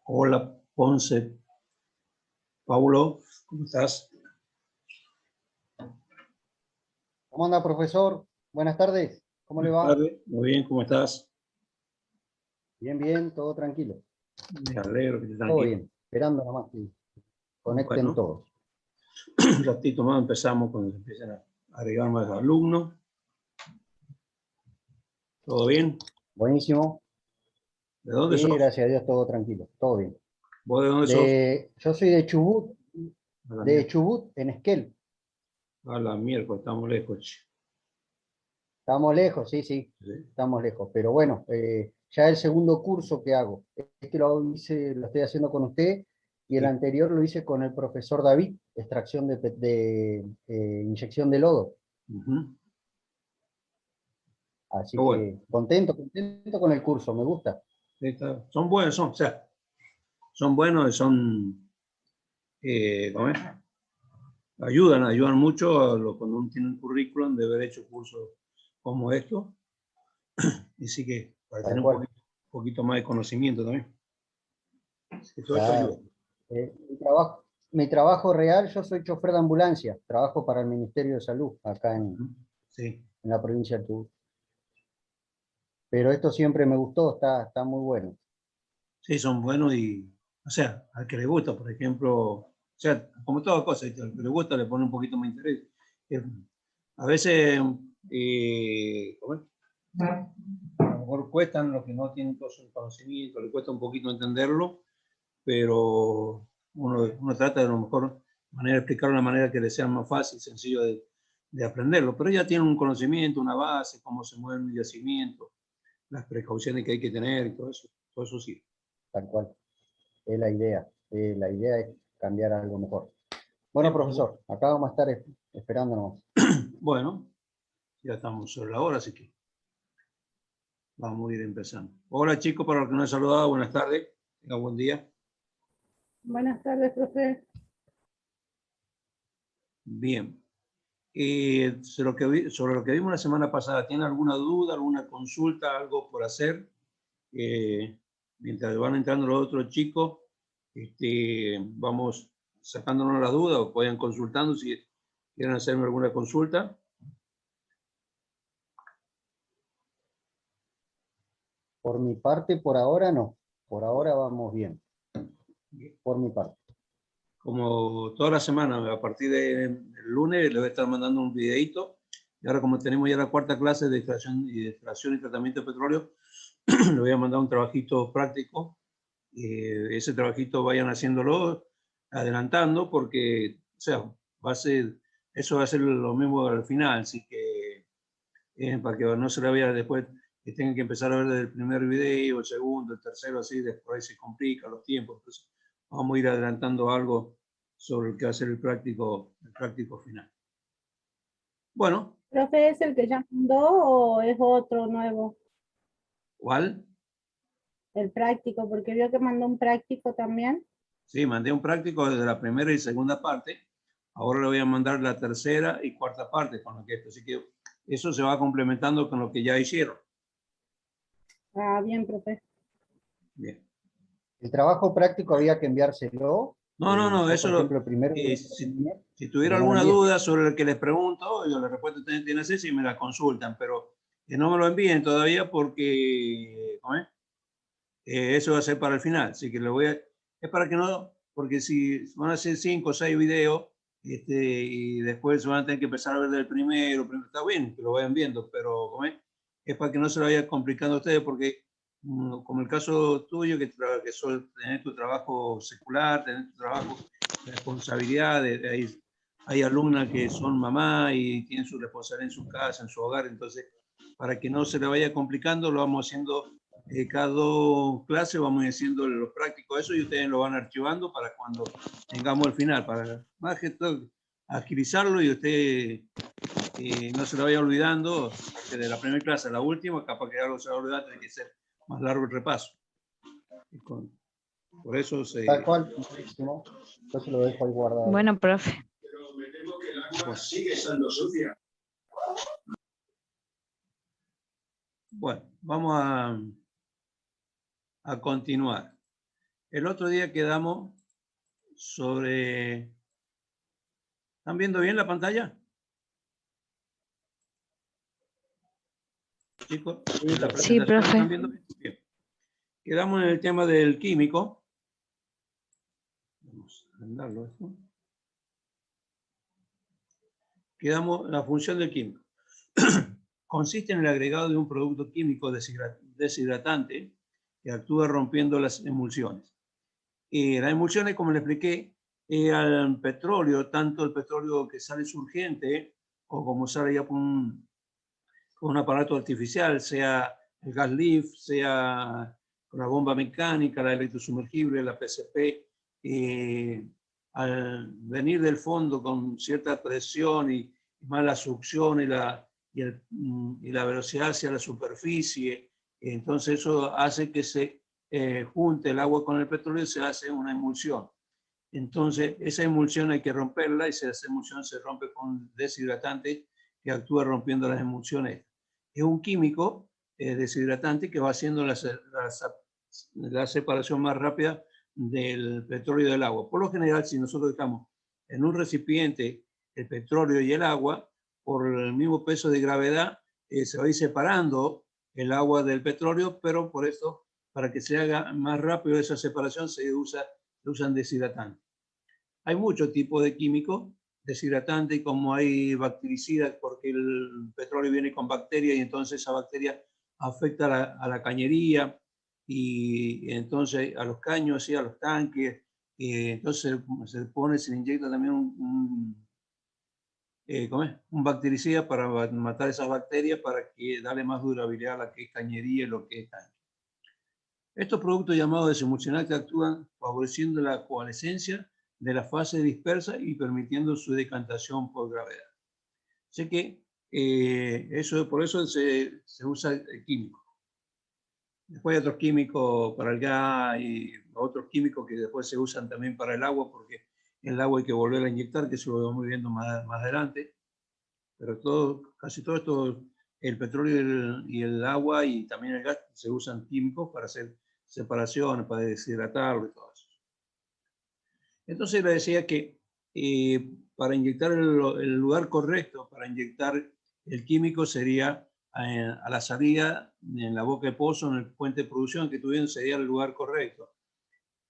Hola, Ponce. Paulo, ¿cómo estás? ¿Cómo anda, profesor? Buenas tardes. ¿Cómo le va? Buenas tardes. Muy bien, ¿cómo estás? Bien, bien, todo tranquilo. Me alegro que estés Todo tranquilo. bien. Esperando nomás que conecten Bueno, todos. un ratito más empezamos cuando empiecen a agregar más alumnos. ¿Todo bien? Buenísimo. ¿De dónde Sí, sos? gracias a Dios, todo tranquilo. Todo bien. ¿Vos de dónde sos? Yo soy A la de miércoles. Chubut, en Esquel. A la miércoles, estamos lejos. Estamos lejos, sí, sí, Sí. estamos lejos. Pero bueno, ya el segundo curso que hago. Lo estoy haciendo con usted y el Sí. anterior lo hice con el profesor David, extracción de inyección de lodo. Ujú. Así Pero bueno, que contento con el curso, me gusta. son buenos, o sea, son buenos y son, ¿cómo es? Ayudan mucho cuando uno tiene un currículum de haber hecho cursos como estos. Y sí que para Tal tener cual. poquito más de conocimiento también. Así que todo eso ayuda. Claro. Mi trabajo real, yo soy chofer de ambulancia, trabajo para el Ministerio de Salud acá Sí, en la provincia de Chubut. Pero esto siempre me gustó, está muy bueno. sí, son buenos y, o sea, al que le gusta, por ejemplo, o sea, como toda cosa, ¿viste? Al que le gusta le pone un poquito más interés. Eh, A veces, ¿cómo es? A lo mejor cuestan los que no tienen todo su conocimiento, le cuesta un poquito entenderlo, pero uno trata de a lo mejor manera de explicarlo de una manera que le sea más fácil, sencillo de aprenderlo, pero ya tiene un conocimiento, una base, cómo se mueve el yacimiento, las precauciones que hay que tener y todo eso sí. Tal cual. Es la idea. La idea es cambiar a algo mejor. Sí, Bueno, por supuesto. profesor, acá vamos a estar esperándonos. Bueno, ya estamos sobre la hora, así que vamos a ir empezando. Hola chicos, para los que no he saludado, buenas tardes, tenga buen día. Buenas tardes, profe. Bien. Sobre lo que vimos la semana pasada, ¿tiene alguna duda, alguna consulta, algo por hacer? Mientras van entrando los otros chicos, vamos sacándonos las dudas o vayan consultando si quieren hacerme alguna consulta. Por mi parte, por ahora no. Por ahora vamos bien. Por mi parte. Como toda la semana, a partir del lunes, les voy a estar mandando un videito. Y ahora, como tenemos ya la cuarta clase de extracción y tratamiento de petróleo, le voy a mandar un trabajito práctico. Ese trabajito vayan haciéndolo, adelantando, porque, o sea, eso va a ser lo mismo al final, así que para que no se la vea después, que tengan que empezar a ver desde el primer video, el segundo, el tercero, así, después se complica los tiempos. Entonces, vamos a ir adelantando algo sobre el que va a ser el práctico final. Bueno, ¿Profe es el que ya mandó o es otro nuevo? ¿cuál? El práctico, porque vio que mandó un práctico también. Sí, mandé un práctico desde la primera y segunda parte. Ahora le voy a mandar la tercera y cuarta parte con lo que esto. Así que eso se va complementando con lo que ya hicieron. Ah, bien, profe. Bien. El trabajo práctico había que enviárselo. No, Yo, por eso, ejemplo, el primero lo si, terminé, si tuviera pero no lo alguna envié. duda sobre el que les pregunto, yo la respuesta tiene así si me la consultan, pero que no me lo envíen todavía porque, ¿cómo es? Eso va a ser para el final. Así que es para que no, porque si van a hacer 5 o 6 videos, y después van a tener que empezar a ver del primero, está bien que lo vayan viendo, pero ¿cómo es? Es para que no se lo vaya complicando a ustedes, porque como el caso tuyo, que tener tu trabajo secular, tener tu trabajo de responsabilidad, hay alumnas que son mamá y tienen su responsabilidad en su casa, en su hogar, entonces para que no se le vaya complicando, lo vamos haciendo cada 2 clases, vamos haciendo los prácticos eso y ustedes lo van archivando para cuando tengamos el final, para más que todo agilizarlo y usted no se lo vaya olvidando, que de la primera clase a la última, capaz que algo se va a olvidar, tiene que ser más largo el repaso. Por eso Tal cual, buenísimo. Entonces lo dejo ahí guardado. Bueno, profe. Pero me temo que el agua sigue estando sucia. Bueno, vamos a continuar. El otro día quedamos sobre... ¿Están viendo bien la pantalla? Chicos, la Sí, presentación, profe. ¿están viendo bien? Bien. Quedamos en el tema del químico. Vamos a agrandarlo esto. Quedamos en la función del químico. Consiste en el agregado de un producto químico deshidratante que actúa rompiendo las emulsiones. Las emulsiones, como le expliqué, al petróleo, tanto el petróleo que sale surgente o como sale ya con un aparato artificial, sea el gas lift, sea con la bomba mecánica, la electrosumergible, la PCP, al venir del fondo con cierta presión y más la succión y la velocidad hacia la superficie, entonces eso hace que se junte el agua con el petróleo y se hace una emulsión. Entonces, esa emulsión hay que romperla y esa emulsión se rompe con deshidratante que actúa rompiendo las emulsiones. Es un químico deshidratante que va haciendo la separación más rápida del petróleo y del agua. Por lo general, si nosotros dejamos en un recipiente el petróleo y el agua, por el mismo peso de gravedad, se va a ir separando el agua del petróleo, pero por eso, para que se haga más rápido esa separación, se usan deshidratantes. Hay muchos tipos de químicos deshidratantes, como hay bactericidas, porque el petróleo viene con bacterias y entonces esa bacteria afecta a la cañería y entonces a los caños y a los tanques. Entonces se le inyecta también un bactericida para matar esas bacterias, para que darle más durabilidad a la que es cañería y lo que es tanque. Estos productos llamados desemulsionantes actúan favoreciendo la coalescencia de la fase dispersa y permitiendo su decantación por gravedad. Así que por eso se usa el químico. Después hay otros químicos para el gas y otros químicos que después se usan también para el agua, porque el agua hay que volver a inyectar, que eso lo vamos viendo más adelante. Pero casi todo esto, el petróleo y el agua y también el gas, se usan químicos para hacer separaciones, para deshidratarlo y todo eso. Entonces le decía que para inyectar el lugar correcto, para inyectar el químico sería a la salida, en la boca de pozo, en el puente de producción que tuvieron, sería el lugar correcto.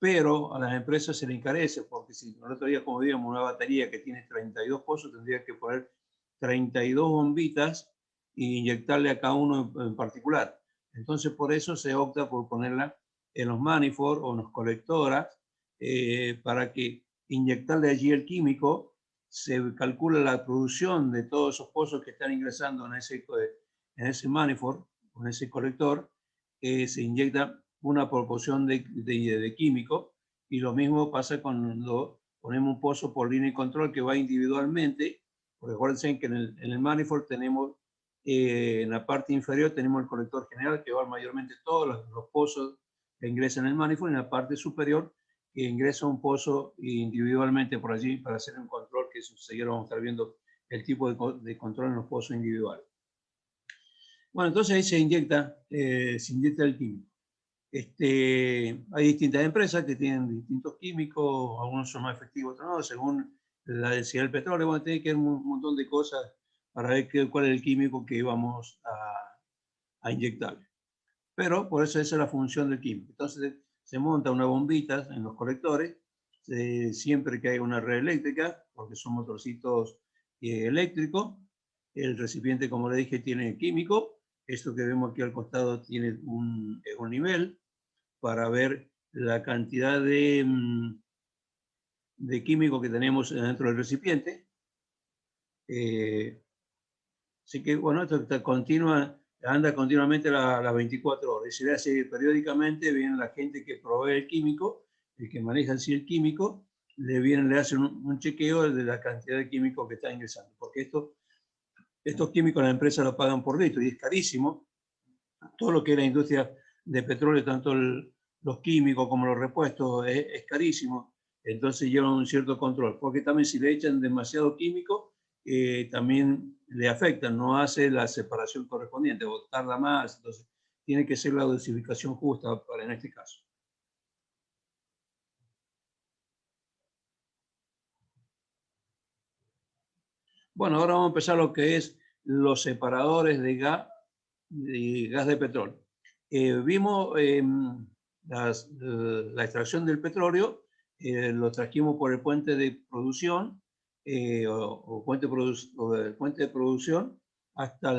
Pero a las empresas se le encarece, porque si nosotros ya, como digamos, una batería que tiene 32 pozos, tendría que poner 32 bombitas e inyectarle a cada uno en particular. Entonces, por eso se opta por ponerla en los manifolds o en los colectoras, para que inyectarle allí el químico, se calcula la producción de todos esos pozos que están ingresando en ese manifold, en ese colector, se inyecta una proporción de químico, y lo mismo pasa cuando ponemos un pozo por línea de control que va individualmente, porque acuérdense que en el manifold tenemos, en la parte inferior tenemos el colector general que va mayormente todos los pozos que ingresan en el manifold, y en la parte superior que ingresa un pozo individualmente por allí para hacer un control, que eso seguirá vamos a estar viendo el tipo de control en los pozos individuales. Bueno, entonces ahí se inyecta el químico. Hay distintas empresas que tienen distintos químicos, algunos son más efectivos, otros no, según la densidad del petróleo. Bueno, tiene que haber un montón de cosas para ver cuál es el químico que vamos a inyectarle. Pero por eso esa es la función del químico. Entonces se monta una bombita en los colectores, siempre que hay una red eléctrica, porque son motorcitos eléctricos. El recipiente, como le dije, tiene químico. Esto que vemos aquí al costado tiene un nivel para ver la cantidad de químico que tenemos dentro del recipiente. Así que, bueno, esto anda continuamente las 24 horas. Y se le hace periódicamente, viene la gente que provee el químico, el que maneja así el químico, le hacen un chequeo de la cantidad de químico que está ingresando. Porque estos químicos las empresas lo pagan por litro y es carísimo. Todo lo que es la industria de petróleo, tanto los químicos como los repuestos, es carísimo. Entonces llevan un cierto control. Porque también si le echan demasiado químico, también le afectan, no hace la separación correspondiente o tarda más. Entonces tiene que ser la dosificación justa en este caso. Bueno, ahora vamos a empezar lo que es los separadores de gas de petróleo. Vimos la extracción del petróleo, lo trajimos por el puente de producción o el puente de producción hasta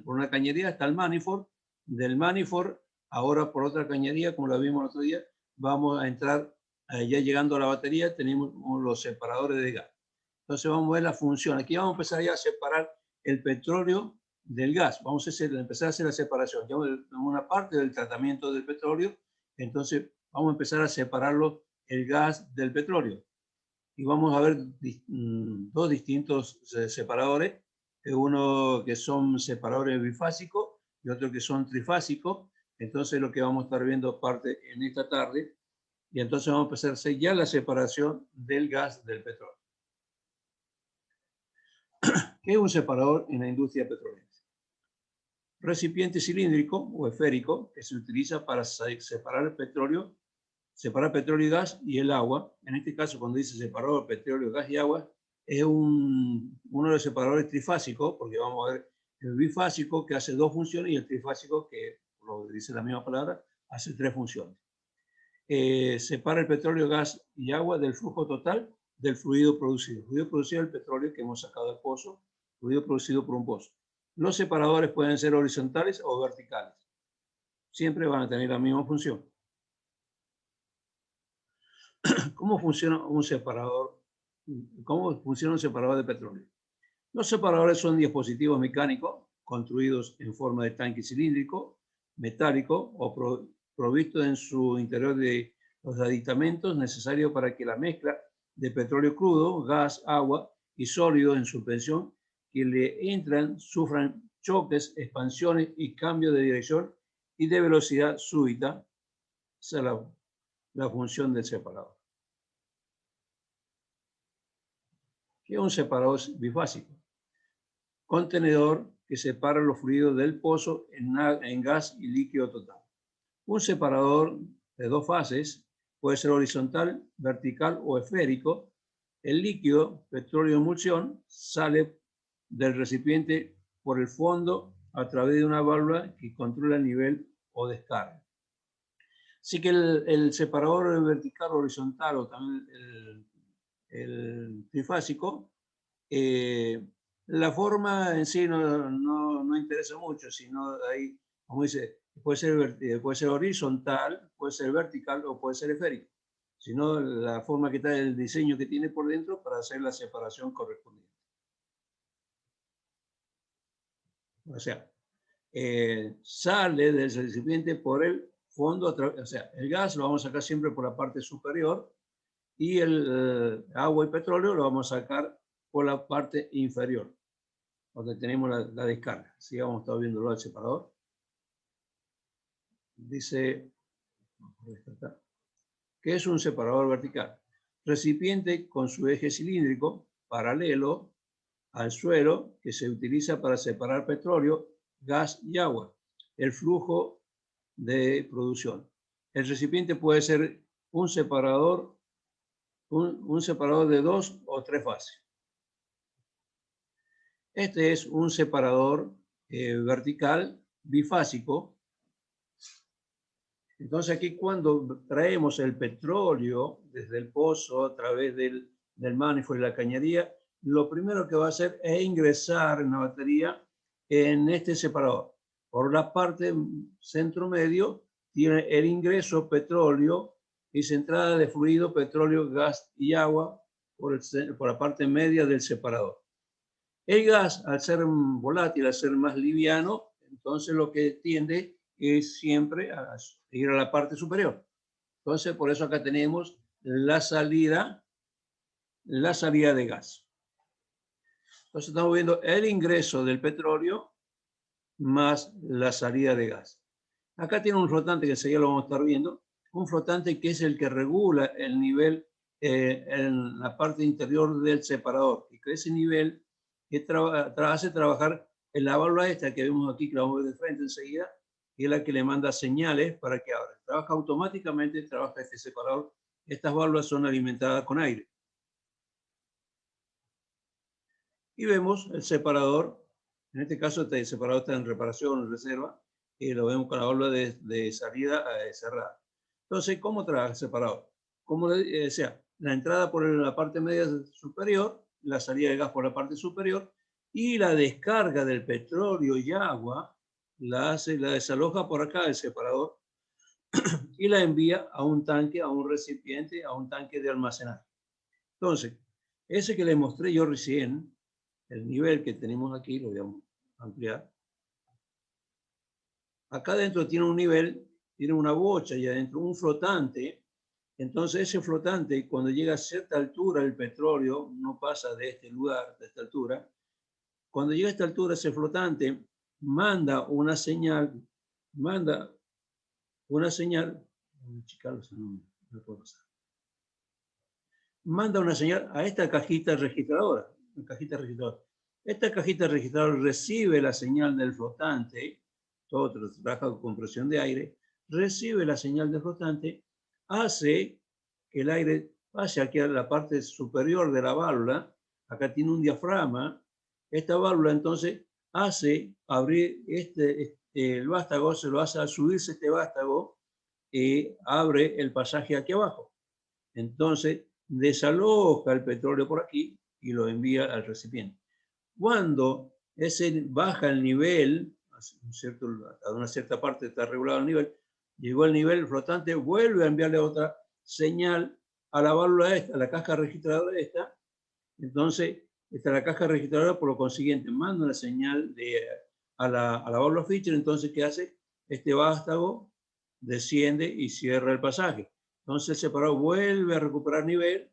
por una cañería hasta el manifold. Del manifold, ahora por otra cañería, como la vimos el otro día, vamos a entrar, ya llegando a la batería, tenemos los separadores de gas. Entonces vamos a ver la función. Aquí vamos a empezar ya a separar el petróleo del gas. Vamos a empezar a hacer la separación. Ya una parte del tratamiento del petróleo, entonces vamos a empezar a separarlo el gas del petróleo. Y vamos a ver dos distintos separadores, uno que son separadores bifásicos y otro que son trifásicos. Entonces lo que vamos a estar viendo parte en esta tarde, y entonces vamos a empezar a hacer ya la separación del gas del petróleo. ¿Qué es un separador en la industria petrolera? Recipiente cilíndrico o esférico que se utiliza para separar petróleo y gas y el agua. En este caso, cuando dice separador petróleo, gas y agua, es uno de los separadores trifásicos, porque vamos a ver el bifásico que hace dos funciones y el trifásico que, lo dice la misma palabra, hace tres funciones. Separa el petróleo, gas y agua del flujo total del fluido producido. El fluido producido es el petróleo que hemos sacado del pozo, fluido producido por un pozo. Los separadores pueden ser horizontales o verticales. Siempre van a tener la misma función. ¿Cómo funciona un separador? ¿Cómo funciona un separador de petróleo? Los separadores son dispositivos mecánicos construidos en forma de tanque cilíndrico, metálico o provistos en su interior de los aditamentos necesarios para que la mezcla de petróleo crudo, gas, agua y sólido en suspensión que le entran sufran choques, expansiones y cambios de dirección y de velocidad súbita. Esa es la función del separador. ¿Qué es un separador bifásico? Contenedor que separa los fluidos del pozo en gas y líquido total. Un separador de dos fases puede ser horizontal, vertical o esférico. El líquido, petróleo en emulsión, sale del recipiente por el fondo a través de una válvula que controla el nivel o descarga. Así que el separador vertical horizontal o también el trifásico, la forma en sí no interesa mucho, sino ahí, como dice, puede ser horizontal, puede ser vertical o puede ser esférico, sino la forma que está el diseño que tiene por dentro para hacer la separación correspondiente. O sea, sale del recipiente por el fondo, o sea, el gas lo vamos a sacar siempre por la parte superior y el agua y petróleo lo vamos a sacar por la parte inferior, donde tenemos la descarga. Así vamos a estar viendo el separador. Dice, ¿qué es un separador vertical? Recipiente con su eje cilíndrico paralelo al suelo que se utiliza para separar petróleo, gas y agua, el flujo de producción. El recipiente puede ser un separador de dos o tres fases. Este es un separador vertical bifásico. Entonces aquí cuando traemos el petróleo desde el pozo a través del manifold y la cañería, lo primero que va a hacer es ingresar en la batería en este separador. Por la parte centro medio tiene el ingreso petróleo y su entrada de fluido, petróleo, gas y agua por la parte media del separador. El gas, al ser volátil, al ser más liviano, entonces lo que tiende es siempre a ir a la parte superior. Entonces, por eso acá tenemos la salida de gas. Entonces, estamos viendo el ingreso del petróleo más la salida de gas. Acá tiene un flotante que enseguida lo vamos a estar viendo. Un flotante que es el que regula el nivel en la parte interior del separador. Y que ese nivel que hace trabajar en la válvula esta que vemos aquí, que la vamos a ver de frente enseguida, que es la que le manda señales para que abra. Trabaja automáticamente, trabaja este separador. Estas válvulas son alimentadas con aire. Y vemos el separador. En este caso, el separador está en reparación, en reserva, y lo vemos con la válvula de salida cerrada. Entonces, ¿cómo trabaja el separador? Como decía, la entrada por la parte media superior, la salida de gas por la parte superior, y la descarga del petróleo y agua la desaloja por acá el separador y la envía a un tanque, a un recipiente, a un tanque de almacenaje. Entonces, ese que les mostré yo recién, el nivel que tenemos aquí, lo voy a ampliar. Acá adentro tiene un nivel, tiene una bocha y adentro un flotante. Entonces ese flotante, cuando llega a cierta altura el petróleo, no pasa de este lugar, de esta altura. Cuando llega a esta altura, ese flotante manda una señal, manda una señal a esta cajita registradora. Esta cajita registradora recibe la señal del flotante, todo trabaja con compresión de aire, recibe la señal del flotante, hace que el aire pase aquí a la parte superior de la válvula. Acá tiene un diafragma. Esta válvula entonces hace abrir el vástago, se lo hace al subirse este vástago, abre el pasaje aquí abajo. Entonces desaloja el petróleo por aquí y lo envía al recipiente. Cuando ese baja el nivel, a una cierta parte está regulado el nivel, llegó al nivel flotante, vuelve a enviarle otra señal a la válvula esta, a la caja registradora esta. Entonces, esta es la caja registradora, por lo consiguiente, manda una señal a la válvula Fischer. Entonces, ¿qué hace? Este vástago desciende y cierra el pasaje. Entonces, el separador vuelve a recuperar nivel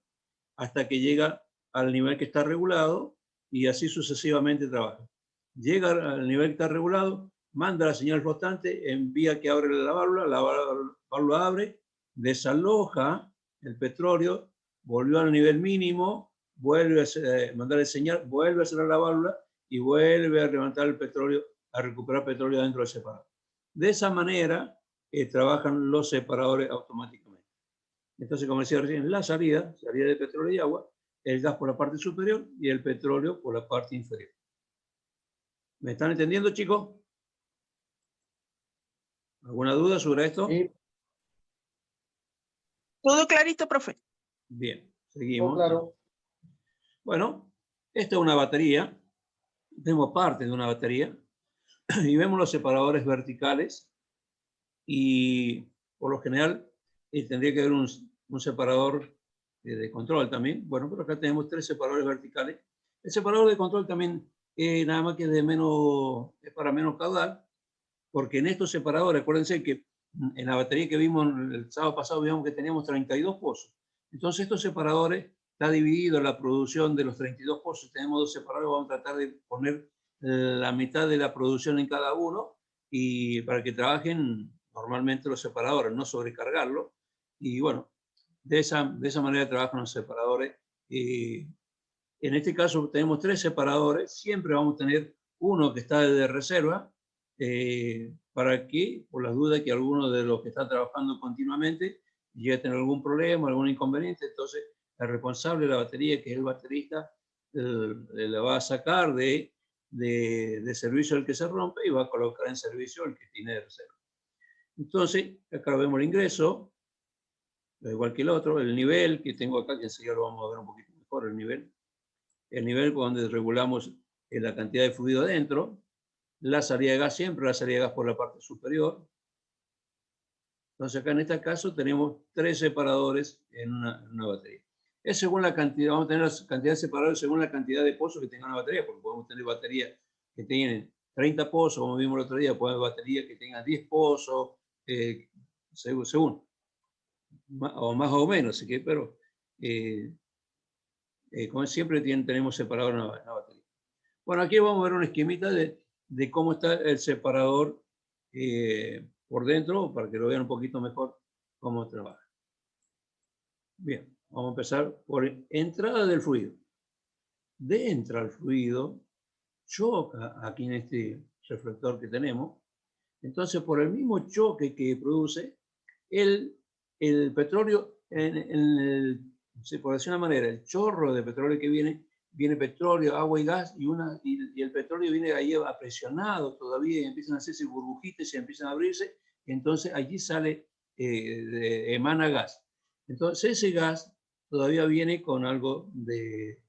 hasta que llega al nivel que está regulado y así sucesivamente trabaja. Llega al nivel que está regulado, manda la señal flotante, envía que abre la válvula abre, desaloja el petróleo, volvió al nivel mínimo, vuelve a mandar el señal, vuelve a cerrar la válvula y vuelve a levantar el petróleo, a recuperar petróleo dentro del separador. De esa manera trabajan los separadores automáticamente. Entonces, como decía recién, la salida de petróleo y agua, el gas por la parte superior y el petróleo por la parte inferior. ¿Me están entendiendo, chicos? ¿Alguna duda sobre esto? Sí. Todo clarito, profe. Bien, seguimos. Claro. Bueno, esta es una batería. Vemos parte de una batería y vemos los separadores verticales y por lo general tendría que haber un separador de control también. Bueno, pero acá tenemos 3 separadores verticales. El separador de control también nada más que es para menos caudal, porque en estos separadores, acuérdense que en la batería que vimos el sábado pasado, vimos que teníamos 32 pozos. Entonces estos separadores, está dividido la producción de los 32 pozos. Tenemos 2 separadores, vamos a tratar de poner la mitad de la producción en cada uno y para que trabajen normalmente los separadores, no sobrecargarlo. Y bueno, de esa manera trabajan los separadores. En este caso tenemos 3 separadores, siempre vamos a tener uno que está de reserva, para que, por las dudas que alguno de los que está trabajando continuamente llegue a tener algún problema, algún inconveniente, entonces el responsable de la batería, que es el baterista, la va a sacar de servicio el que se rompe y va a colocar en servicio el que tiene de reserva. Entonces, acá vemos el ingreso, igual que el otro, el nivel que tengo acá, que enseguida lo vamos a ver un poquito mejor, el nivel cuando regulamos la cantidad de fluido adentro, la salida de gas siempre, la salida de gas por la parte superior. Entonces acá en este caso tenemos 3 separadores en una batería. Es según la cantidad, vamos a tener la cantidad de separadores según la cantidad de pozos que tenga una batería, porque podemos tener baterías que tienen 30 pozos, como vimos el otro día, podemos tener baterías que tengan 10 pozos, según, o más o menos, así que, pero como siempre tenemos separador en la batería. Bueno, aquí vamos a ver una esquemita de cómo está el separador por dentro, para que lo vean un poquito mejor cómo trabaja. Bien, vamos a empezar por entrada del fluido. Entra el fluido, choca aquí en este reflector que tenemos. Entonces, por el mismo choque que produce, el petróleo, por decir una manera, el chorro de petróleo que viene viene petróleo, agua y gas, y el petróleo viene ahí presionado todavía, y empiezan a hacerse burbujitas y empiezan a abrirse, y entonces allí sale, emana gas. Entonces ese gas todavía viene con algo de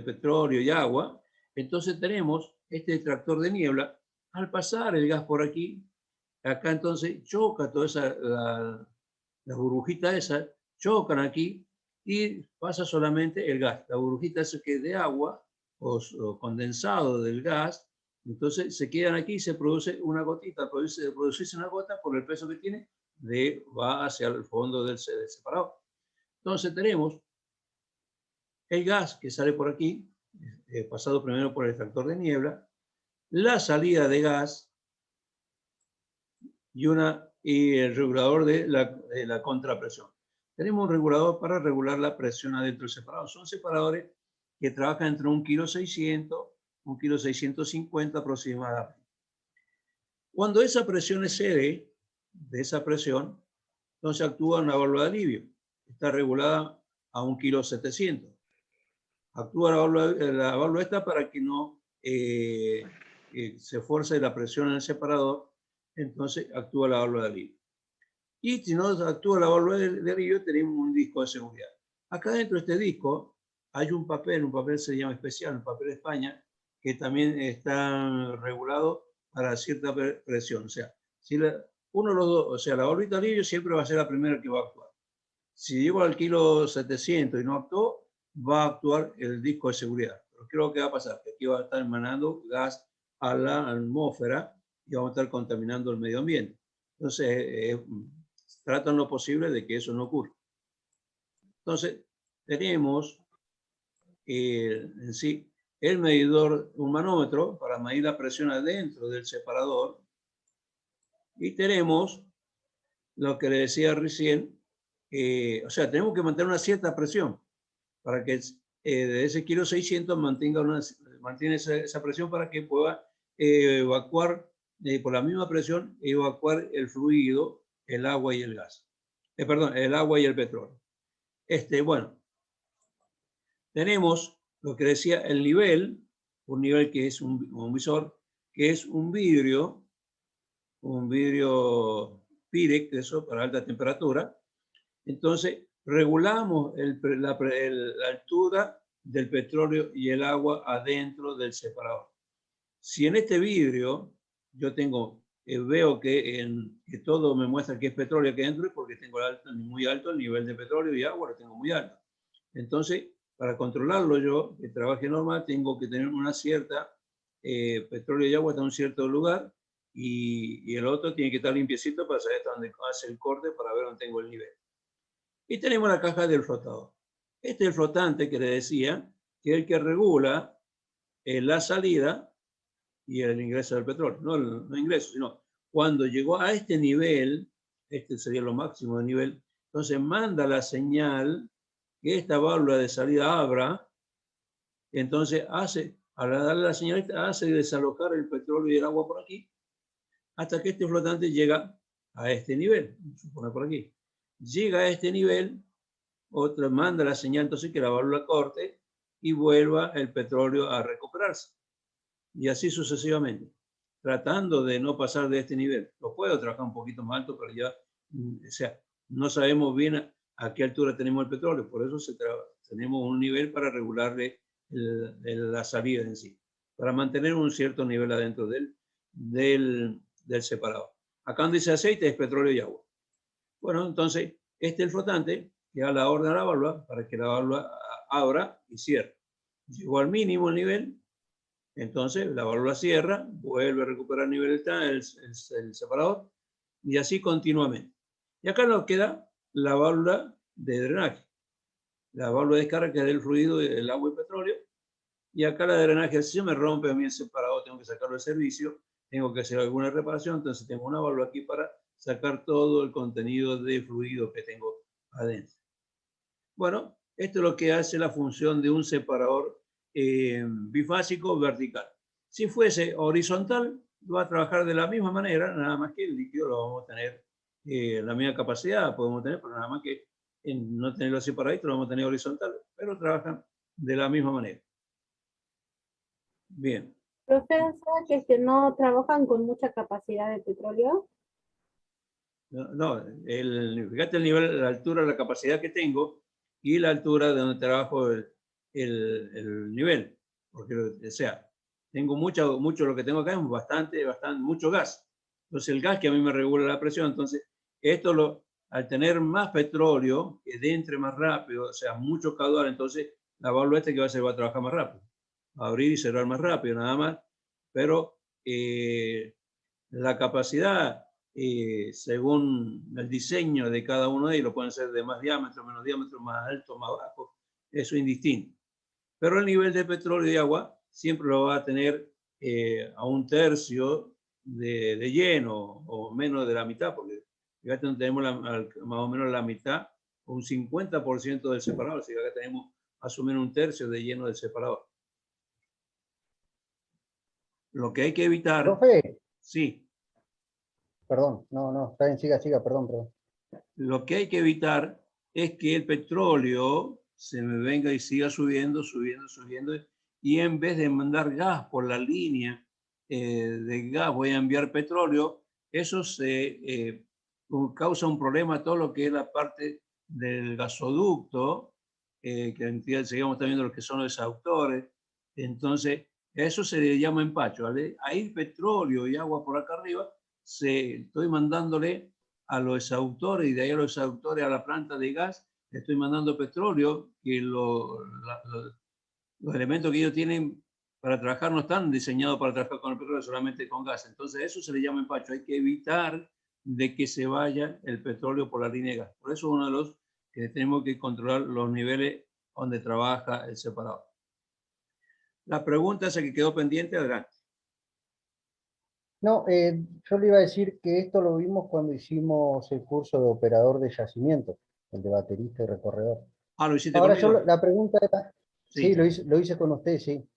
petróleo y agua. Entonces tenemos este extractor de niebla. Al pasar el gas por aquí, acá entonces choca toda esa, las burbujitas esas, chocan aquí y pasa solamente el gas. La burbujita esa que es de agua o condensado del gas, entonces se quedan aquí y se produce una gotita. Al producirse una gota, por el peso que tiene, va hacia el fondo del separador. Entonces tenemos el gas que sale por aquí, pasado primero por el extractor de niebla, la salida de gas y el regulador de la contrapresión. Tenemos un regulador para regular la presión adentro del separador. Son separadores que trabajan entre 1,6 kg, 1,650 kg aproximadamente. Cuando esa presión excede de esa presión, entonces actúa una válvula de alivio. Está regulada a 1,700 kg. Actúa la válvula esta para que no se force la presión en el separador, entonces actúa la válvula de alivio. Y si no actúa la válvula de alivio, tenemos un disco de seguridad. Acá dentro de este disco hay un papel se llama especial, un papel de España, que también está regulado para cierta presión. O sea, si uno de los dos, o sea, la válvula de alivio siempre va a ser la primera que va a actuar. Si llego al 1,700 kg y no actuó, va a actuar el disco de seguridad. Pero ¿qué es lo que va a pasar? Que aquí va a estar emanando gas a la atmósfera y vamos a estar contaminando el medio ambiente. Entonces, tratan lo posible de que eso no ocurra. Entonces, tenemos en sí el medidor, un manómetro para medir la presión adentro del separador. Y tenemos lo que le decía recién, o sea, tenemos que mantener una cierta presión para que de ese 1,600 kg mantiene esa presión para que pueda evacuar, por la misma presión, evacuar el fluido, el agua y el gas. Perdón, el agua y el petróleo. Bueno, tenemos lo que decía el nivel, un nivel que es un visor, que es un vidrio Pyrex, eso para alta temperatura. Entonces, regulamos la altura del petróleo y el agua adentro del separador. Si en este vidrio yo veo que todo me muestra que es petróleo aquí adentro, es porque tengo muy alto el nivel de petróleo y agua, lo tengo muy alto. Entonces, para controlarlo yo, que trabaje normal, tengo que tener una cierta petróleo y agua hasta un cierto lugar, y el otro tiene que estar limpiecito para saber hasta dónde hace el corte para ver dónde tengo el nivel. Y tenemos la caja del flotador. Este es el flotante que le decía, que es el que regula la salida y el ingreso del petróleo. No el ingreso, sino cuando llegó a este nivel, este sería lo máximo de nivel, entonces manda la señal que esta válvula de salida abra, entonces al darle la señal, hace desalojar el petróleo y el agua por aquí, hasta que este flotante llega a este nivel, supone por aquí. Llega a este nivel, manda la señal entonces que la válvula corte y vuelva el petróleo a recuperarse. Y así sucesivamente, tratando de no pasar de este nivel. Lo puedo trabajar un poquito más alto, pero ya, o sea, no sabemos bien a qué altura tenemos el petróleo, por eso tenemos un nivel para regularle la salida en sí, para mantener un cierto nivel adentro del separador. Acá donde dice aceite es petróleo y agua. Bueno, entonces, este es el flotante que da la orden a la válvula para que la válvula abra y cierre. Llegó al mínimo el nivel, entonces la válvula cierra, vuelve a recuperar el nivel el separador, y así continuamente. Y acá nos queda la válvula de drenaje. La válvula de descarga que es del fluido del agua y petróleo. Y acá la de drenaje, si se me rompe a mí el separador, tengo que sacarlo de servicio, tengo que hacer alguna reparación, entonces tengo una válvula aquí para sacar todo el contenido de fluido que tengo adentro. Bueno, esto es lo que hace la función de un separador bifásico vertical. Si fuese horizontal, va a trabajar de la misma manera, nada más que el líquido lo vamos a tener la misma capacidad, podemos tener, pero nada más que no tenerlo separadito, lo vamos a tener horizontal, pero trabajan de la misma manera. Bien. Profe, o sea, que no trabajan con mucha capacidad de petróleo. No, fíjate el nivel, la altura, la capacidad que tengo y la altura de donde trabajo el nivel. Porque, o sea, tengo mucho, lo que tengo acá es bastante, mucho gas. Entonces el gas que a mí me regula la presión, entonces al tener más petróleo, que entre más rápido, o sea, mucho caudal, entonces la válvula que va a hacer va a trabajar más rápido. Va a abrir y cerrar más rápido, nada más. Pero la capacidad, según el diseño de cada uno de ellos, pueden ser de más diámetro, menos diámetro, más alto, más bajo, eso es indistinto. Pero el nivel de petróleo y agua siempre lo va a tener a un tercio de lleno o menos de la mitad, porque fíjate, tenemos más o menos la mitad, un 50% del separador, así que acá tenemos más o menos un tercio de lleno del separador. Lo que hay que evitar... Profe, Sí. perdón, no, está bien, siga, perdón. Lo que hay que evitar es que el petróleo se me venga y siga subiendo, y en vez de mandar gas por la línea de gas, voy a enviar petróleo. Eso causa un problema a todo lo que es la parte del gasoducto, que seguimos viendo lo que son los exhaustores. Entonces, eso se le llama empacho. Hay petróleo y agua por acá arriba, estoy mandándole a los exhaustores y de ahí a los exhaustores a la planta de gas, le estoy mandando petróleo, que los elementos que ellos tienen para trabajar no están diseñados para trabajar con el petróleo, solamente con gas. Entonces eso se le llama empacho. Hay que evitar de que se vaya el petróleo por la línea de gas. Por eso es uno de los que tenemos que controlar los niveles donde trabaja el separador. La pregunta esa que quedó pendiente, adelante. No, yo le iba a decir que esto lo vimos cuando hicimos el curso de operador de yacimiento, el de baterista y recorredor. Ah, ¿lo hiciste Ahora conmigo? la pregunta era, sí, lo hice con usted, sí.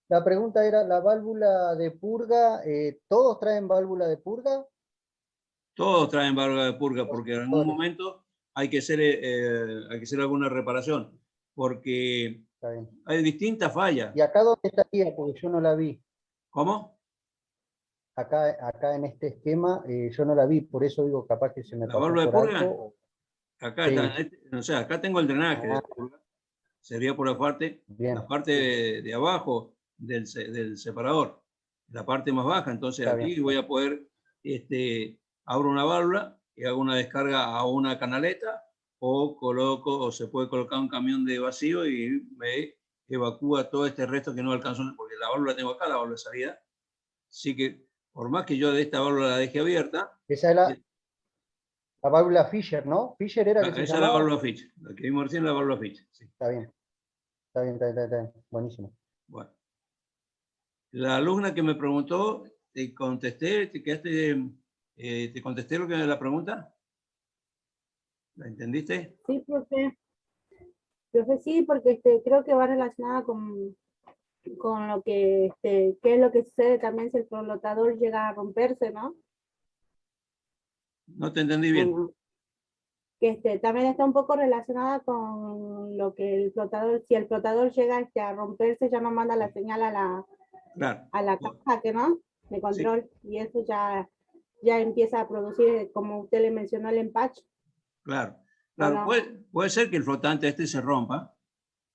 La pregunta era, ¿la válvula de purga, todos traen válvula de purga? Todos traen válvula de purga porque en algún momento hay que hacer alguna reparación, porque hay distintas fallas. ¿Y acá dónde estaría? Porque yo no la vi. ¿Cómo? Acá en este esquema yo no la vi, por eso digo, capaz que se me ¿La pasó válvula de por purga? alto. Acá Sí. está, o sea, acá tengo el drenaje de purga. Sería por la parte de abajo del separador, la parte más baja. Entonces Está aquí bien. voy a poder, abro una válvula y hago una descarga a una canaleta, o se puede colocar un camión de vacío y me evacúa todo este resto que no alcanzó, porque la válvula tengo acá, la válvula de salida. Así que por más que yo de esta válvula la deje abierta... Esa es la válvula Fischer, ¿no? Fischer era que se esa llamaba. es la válvula Fischer, la que vimos recién, la válvula Fischer. Sí. Está bien. Buenísimo. Bueno. La alumna que me preguntó, te contesté, te contesté lo que era la pregunta. ¿La entendiste? Sí, profe. Profe, sí, porque creo que va relacionada con lo que, qué es lo que sucede también si el flotador llega a romperse, ¿no? No te entendí bien. Que también está un poco relacionada con lo que el flotador, si el flotador llega a romperse, ya no manda la señal a la caja, que no, de control, sí. Y eso ya empieza a producir, como usted le mencionó, el empacho. Claro. No. Puede ser que el flotante se rompa,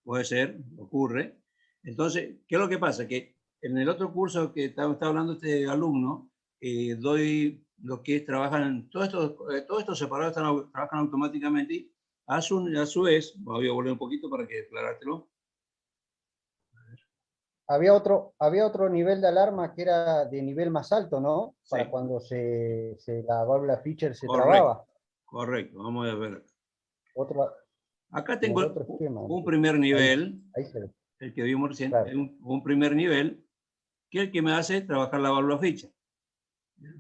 puede ser, ocurre. Entonces, ¿qué es lo que pasa? Que en el otro curso que está hablando este alumno, doy lo que trabajan, todos estos separados trabajan automáticamente y a su vez, voy a volver un poquito para que aclarártelo. Había otro nivel de alarma que era de nivel más alto, ¿no? Sí. Para cuando la válvula Fischer se trababa. Correcto, vamos a ver. Acá tengo un primer nivel, ahí se ve. El que vimos recién, Claro. un primer nivel, que es el que me hace trabajar la válvula Fischer.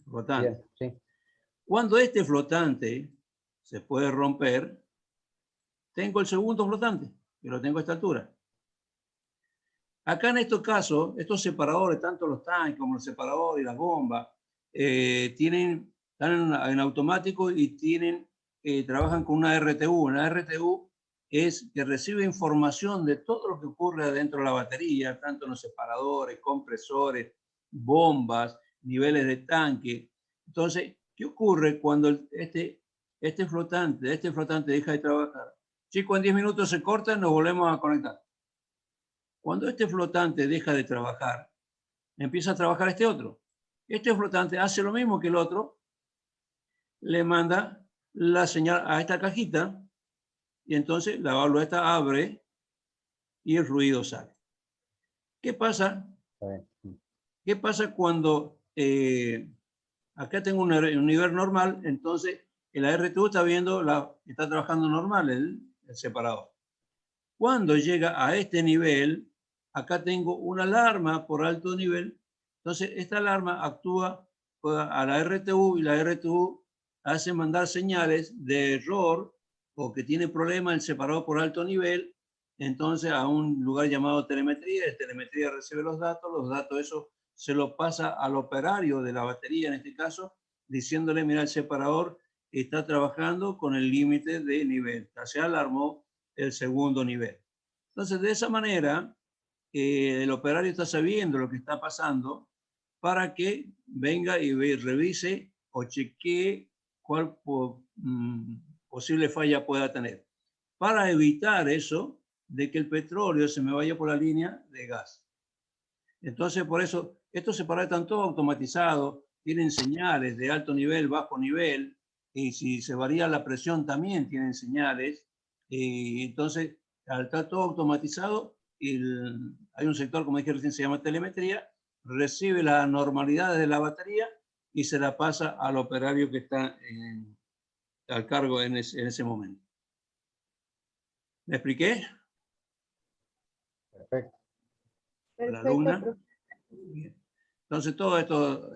Flotante. Bien, sí. Cuando este flotante se puede romper, tengo el segundo flotante, que lo tengo a esta altura. Acá en estos casos, estos separadores, tanto los tanques como los separadores y las bombas, están en automático y trabajan con una RTU. Una RTU es que recibe información de todo lo que ocurre adentro de la batería, tanto en los separadores, compresores, bombas, niveles de tanque. Entonces, ¿qué ocurre cuando este flotante deja de trabajar? Chicos, en 10 minutos se corta, nos volvemos a conectar. Cuando este flotante deja de trabajar, empieza a trabajar este otro. Este flotante hace lo mismo que el otro, le manda la señal a esta cajita y entonces la válvula esta abre y el ruido sale. ¿Qué pasa? ¿Qué pasa cuando acá tengo un nivel normal? Entonces el RTU está viendo, está trabajando normal el separador. Cuando llega a este nivel, acá tengo una alarma por alto nivel. Entonces esta alarma actúa a la RTU y la RTU hace mandar señales de error o que tiene problema el separador por alto nivel, entonces a un lugar llamado telemetría. El telemetría recibe los datos eso se lo pasa al operario de la batería, en este caso, diciéndole, mira, el separador está trabajando con el límite de nivel. Se alarmó el segundo nivel. Entonces, de esa manera, el operario está sabiendo lo que está pasando para que venga y revise o chequee cuál posible falla pueda tener. Para evitar eso, de que el petróleo se me vaya por la línea de gas. Entonces, por eso, estos separadores están todos automatizados, tienen señales de alto nivel, bajo nivel, y si se varía la presión también tienen señales. Entonces, al estar todo automatizado, hay un sector, como dije recién, se llama telemetría, recibe las normalidades de la batería y se la pasa al operario que está al cargo en ese momento. ¿Me expliqué? Perfecto. La alumna. Entonces, todos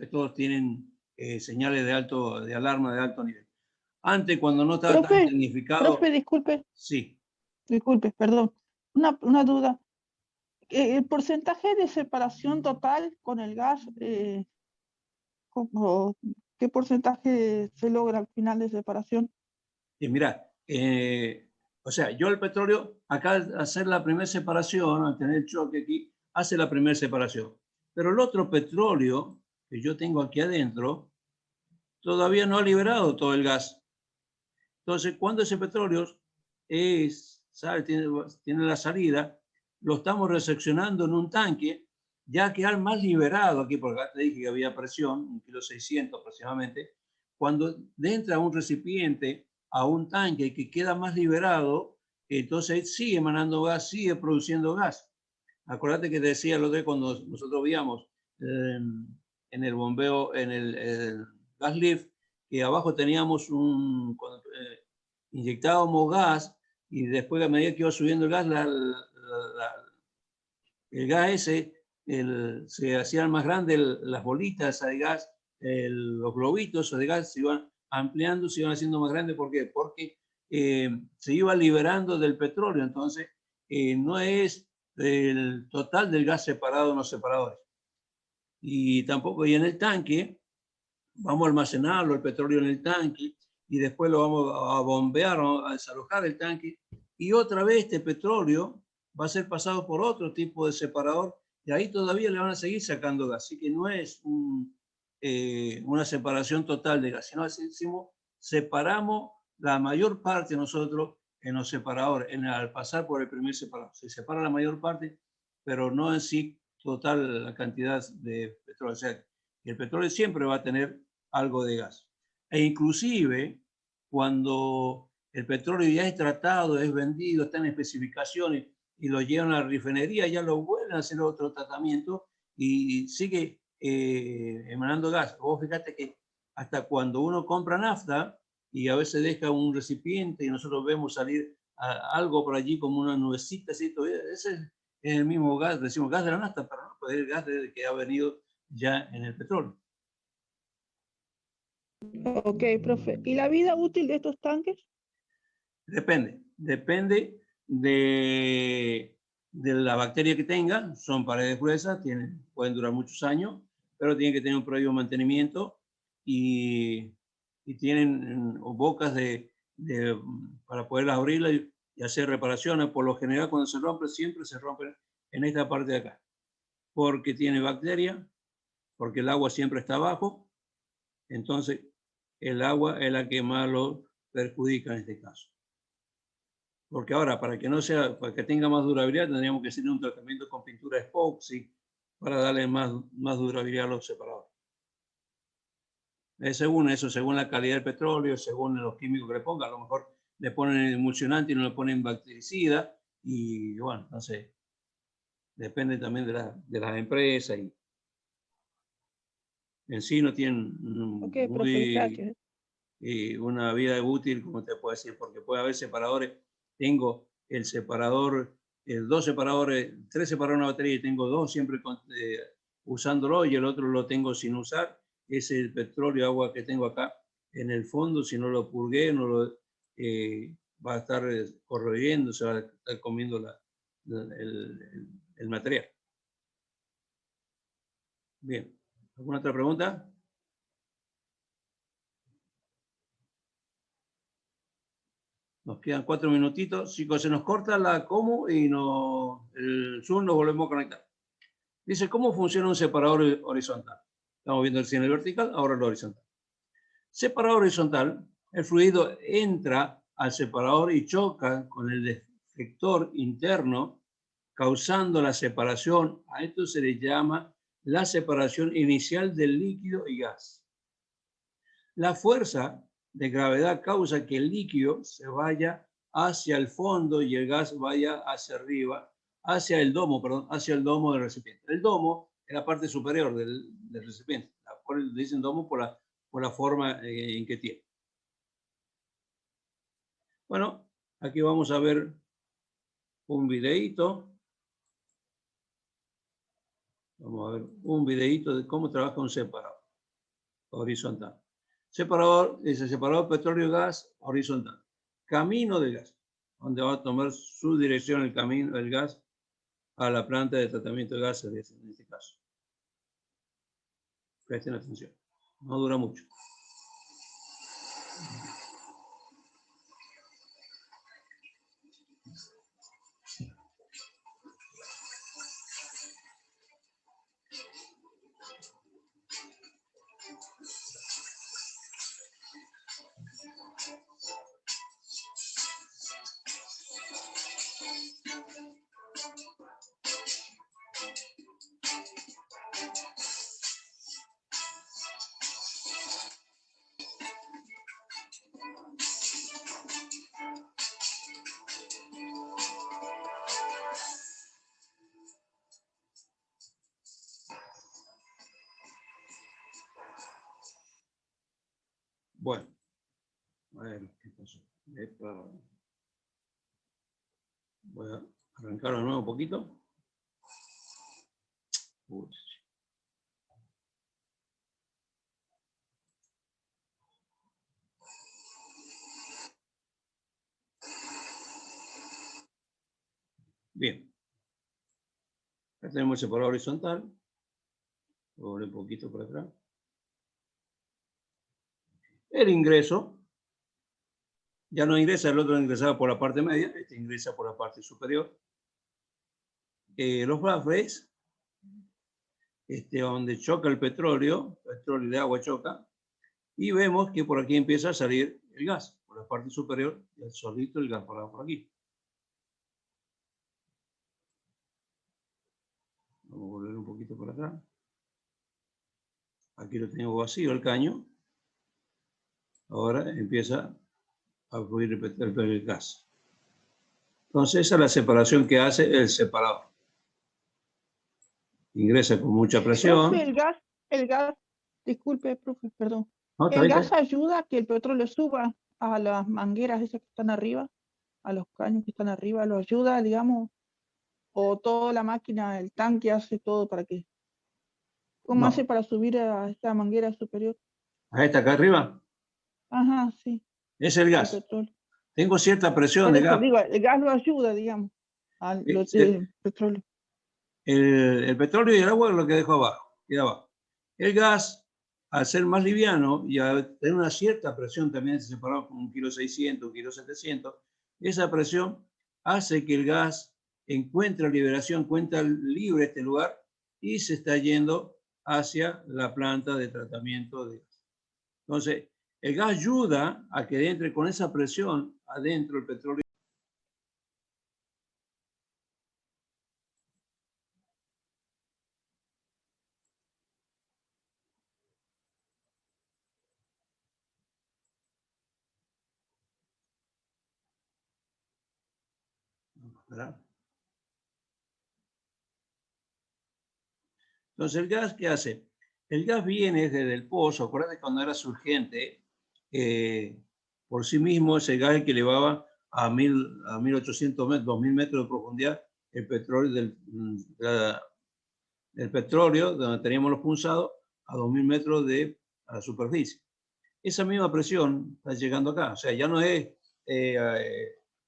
estos tienen señales de alarma de alto nivel. Antes, cuando no estaba tan tecnificado... Profe, disculpe. Sí. Disculpe, perdón. Una duda. ¿El porcentaje de separación total con el gas, qué porcentaje se logra al final de separación? Mira, o sea, yo el petróleo, acá al hacer la primera separación, al tener el choque aquí, hace la primera separación. Pero el otro petróleo que yo tengo aquí adentro, todavía no ha liberado todo el gas. Entonces, cuando ese petróleo tiene la salida, lo estamos reseccionando en un tanque, ya que al más liberado aquí, porque acá te dije que había presión, 1,6 kg aproximadamente, cuando entra un recipiente a un tanque que queda más liberado, entonces sigue emanando gas, sigue produciendo gas. Acuérdate que te decía lo de cuando nosotros veíamos en el bombeo, en el gas lift, que abajo teníamos inyectábamos gas y después a medida que iba subiendo el gas, el gas ese se hacían más grandes las bolitas de gas, los globitos de gas se iban ampliando, se iban haciendo más grandes. ¿Por qué? Porque se iba liberando del petróleo. Entonces, no es el total del gas separado en los separadores. Y tampoco, y en el tanque, vamos a almacenarlo, el petróleo en el tanque, y después lo vamos a bombear, a desalojar el tanque, y otra vez este petróleo va a ser pasado por otro tipo de separador, y ahí todavía le van a seguir sacando gas. Así que no es una separación total de gas, sino decimos, separamos la mayor parte nosotros en los separadores, al pasar por el primer separador. Se separa la mayor parte, pero no en sí total la cantidad de petróleo. O sea, el petróleo siempre va a tener algo de gas. E inclusive, cuando el petróleo ya es tratado, es vendido, está en especificaciones y lo llevan a la refinería, ya lo vuelven a hacer otro tratamiento y sigue emanando gas. Vos fíjate que hasta cuando uno compra nafta y a veces deja un recipiente y nosotros vemos salir algo por allí como una nubecita, ¿sí? Ese es el mismo gas, decimos gas de la nafta, pero no, pues es el gas que ha venido ya en el petróleo. Ok, profe. ¿Y la vida útil de estos tanques? Depende de la bacteria que tenga. Son paredes gruesas, pueden durar muchos años, pero tienen que tener un previo mantenimiento y tienen bocas para poderlas abrirlas y hacer reparaciones. Por lo general, cuando se rompe, siempre se rompe en esta parte de acá, porque tiene bacterias, porque el agua siempre está abajo. Entonces, el agua es la que más lo perjudica en este caso. Porque ahora, para que tenga más durabilidad, tendríamos que hacer un tratamiento con pintura epoxi para darle más durabilidad a los separadores. Según eso, según la calidad del petróleo, según los químicos que le pongan, a lo mejor le ponen emulsionante y no le ponen bactericida, y bueno, entonces depende también de las empresas, y en sí no tienen una vida útil, como te puedo decir, porque puede haber separadores. Tengo el separador, 2 separadores, 3 separadores de una batería, y tengo 2 siempre usándolo, y el otro lo tengo sin usar. Es el petróleo, agua que tengo acá en el fondo. Si no lo purgué, no lo, va a estar corroyendo, se va a estar comiendo el material. Bien, ¿alguna otra pregunta? Nos quedan 4 minutitos. Chicos, se nos corta la como y el Zoom nos volvemos a conectar. Dice, ¿cómo funciona un separador horizontal? Estamos viendo el cine vertical, ahora el horizontal. Separador horizontal, el fluido entra al separador y choca con el deflector interno, causando la separación. A esto se le llama la separación inicial del líquido y gas. La fuerza de gravedad causa que el líquido se vaya hacia el fondo y el gas vaya hacia arriba, hacia el domo del recipiente. El domo es la parte superior del recipiente. Le dicen domo por la forma en que tiene. Bueno, aquí vamos a ver un videíto. Vamos a ver un videíto de cómo trabaja un separador horizontal. Separador, es el separador petróleo-gas horizontal. Camino del gas, donde va a tomar su dirección el camino del gas a la planta de tratamiento de gases, en este caso. Presten atención, no dura mucho. Bueno, a ver qué pasó. Voy a arrancarlo de nuevo un poquito. Bien. Acá tenemos el separador horizontal. Voy un poquito por atrás. El ingreso. Ya no ingresa, el otro ingresaba por la parte media, este ingresa por la parte superior. Los baffles, donde choca el petróleo de agua choca, y vemos que por aquí empieza a salir el gas, por la parte superior, y el solito el gas por aquí. Vamos a volver un poquito por acá. Aquí lo tengo vacío el caño. Ahora empieza a fluir el gas. Entonces esa es la separación que hace el separador. Ingresa con mucha presión. Profe, el gas, disculpe, profe, perdón. No, ¿El gas ayuda a que el petróleo suba a las mangueras esas que están arriba, a los caños que están arriba? ¿Lo ayuda, digamos? ¿O toda la máquina, el tanque hace todo para que? ¿Cómo hace para subir a esta manguera superior? ¿A esta acá arriba? Ajá, sí. Es el gas. Tengo cierta presión de gas. Digo, el gas lo ayuda, digamos, al petróleo. El petróleo y el agua es lo que dejo abajo, queda abajo. El gas, al ser más liviano y al tener una cierta presión también separado con 1,6 kg, 1,7 kg, Esa presión hace que el gas encuentre liberación, encuentra libre este lugar y se está yendo hacia la planta de tratamiento de gas. Entonces, el gas ayuda a que entre con esa presión adentro el petróleo. ¿Verdad? Entonces, ¿el gas qué hace? El gas viene desde el pozo. Acuérdate cuando era surgente, por sí mismo ese gas que elevaba a 1800 metros, 2000 metros de profundidad el petróleo del petróleo, donde teníamos los punzados, a 2000 metros de a la superficie. Esa misma presión está llegando acá. O sea, ya no es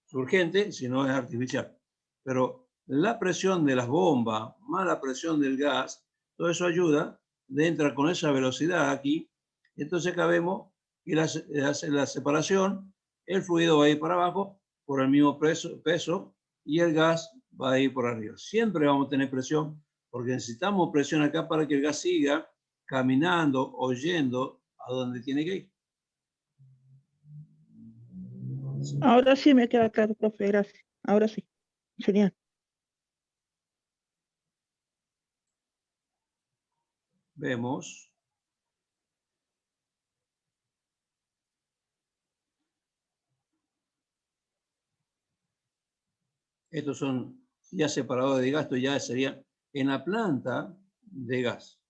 surgente, sino es artificial. Pero la presión de las bombas más la presión del gas, todo eso ayuda de entrar con esa velocidad aquí. Entonces acá vemos que la separación, el fluido va a ir para abajo por el mismo peso y el gas va a ir por arriba. Siempre vamos a tener presión porque necesitamos presión acá para que el gas siga caminando o yendo a donde tiene que ir. Ahora sí me queda claro, profe, gracias. Ahora sí. Genial. Vemos. Estos son ya separadores de gas, esto ya sería en la planta de gas.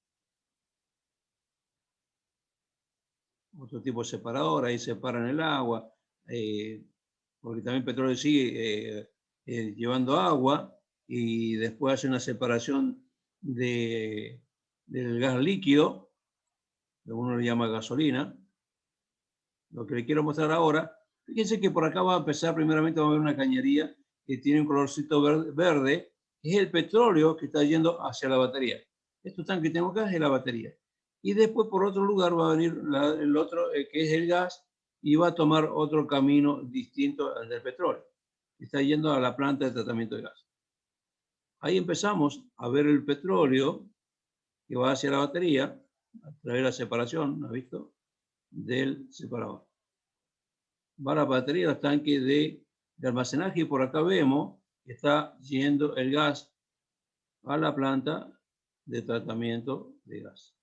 Otro tipo de separador, ahí separan el agua, porque también el petróleo sigue llevando agua y después hace una separación del gas líquido, que uno le llama gasolina. Lo que le quiero mostrar ahora, fíjense que por acá va a empezar, primeramente va a haber una cañería que tiene un colorcito verde, que es el petróleo que está yendo hacia la batería. Estos tanques que tengo acá es la batería. Y después por otro lugar va a venir el otro, que es el gas, y va a tomar otro camino distinto al del petróleo. Está yendo a la planta de tratamiento de gas. Ahí empezamos a ver el petróleo que va hacia la batería, a través de la separación, ¿has visto? Del separador. Va a la batería, los tanques de almacenaje, y por acá vemos que está yendo el gas a la planta de tratamiento de gas.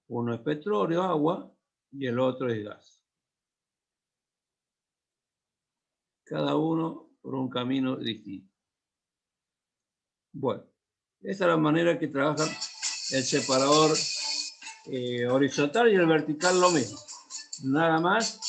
Uno es petróleo, agua, y el otro es gas. Cada uno por un camino distinto. Bueno, esta es la manera que trabaja el separador horizontal, y el vertical lo mismo. Nada más.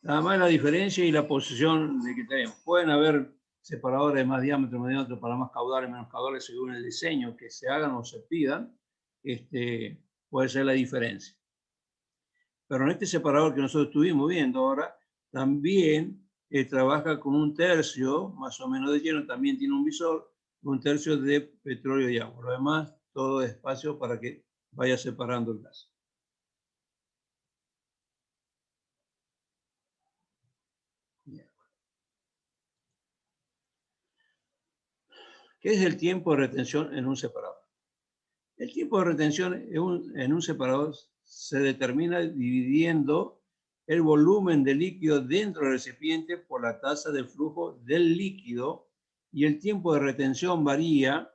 Nada más la diferencia y la posición de que tenemos. Pueden haber separadores de más diámetro, para más caudales, menos caudales, según el diseño que se hagan o se pidan. Puede ser la diferencia. Pero en este separador que nosotros estuvimos viendo ahora, también trabaja con un tercio, más o menos de lleno, también tiene un visor, un tercio de petróleo y agua. Lo demás, todo es espacio para que vaya separando el gas. ¿Qué es el tiempo de retención en un separador? El tiempo de retención en un separador se determina dividiendo el volumen de líquido dentro del recipiente por la tasa de flujo del líquido, y el tiempo de retención varía,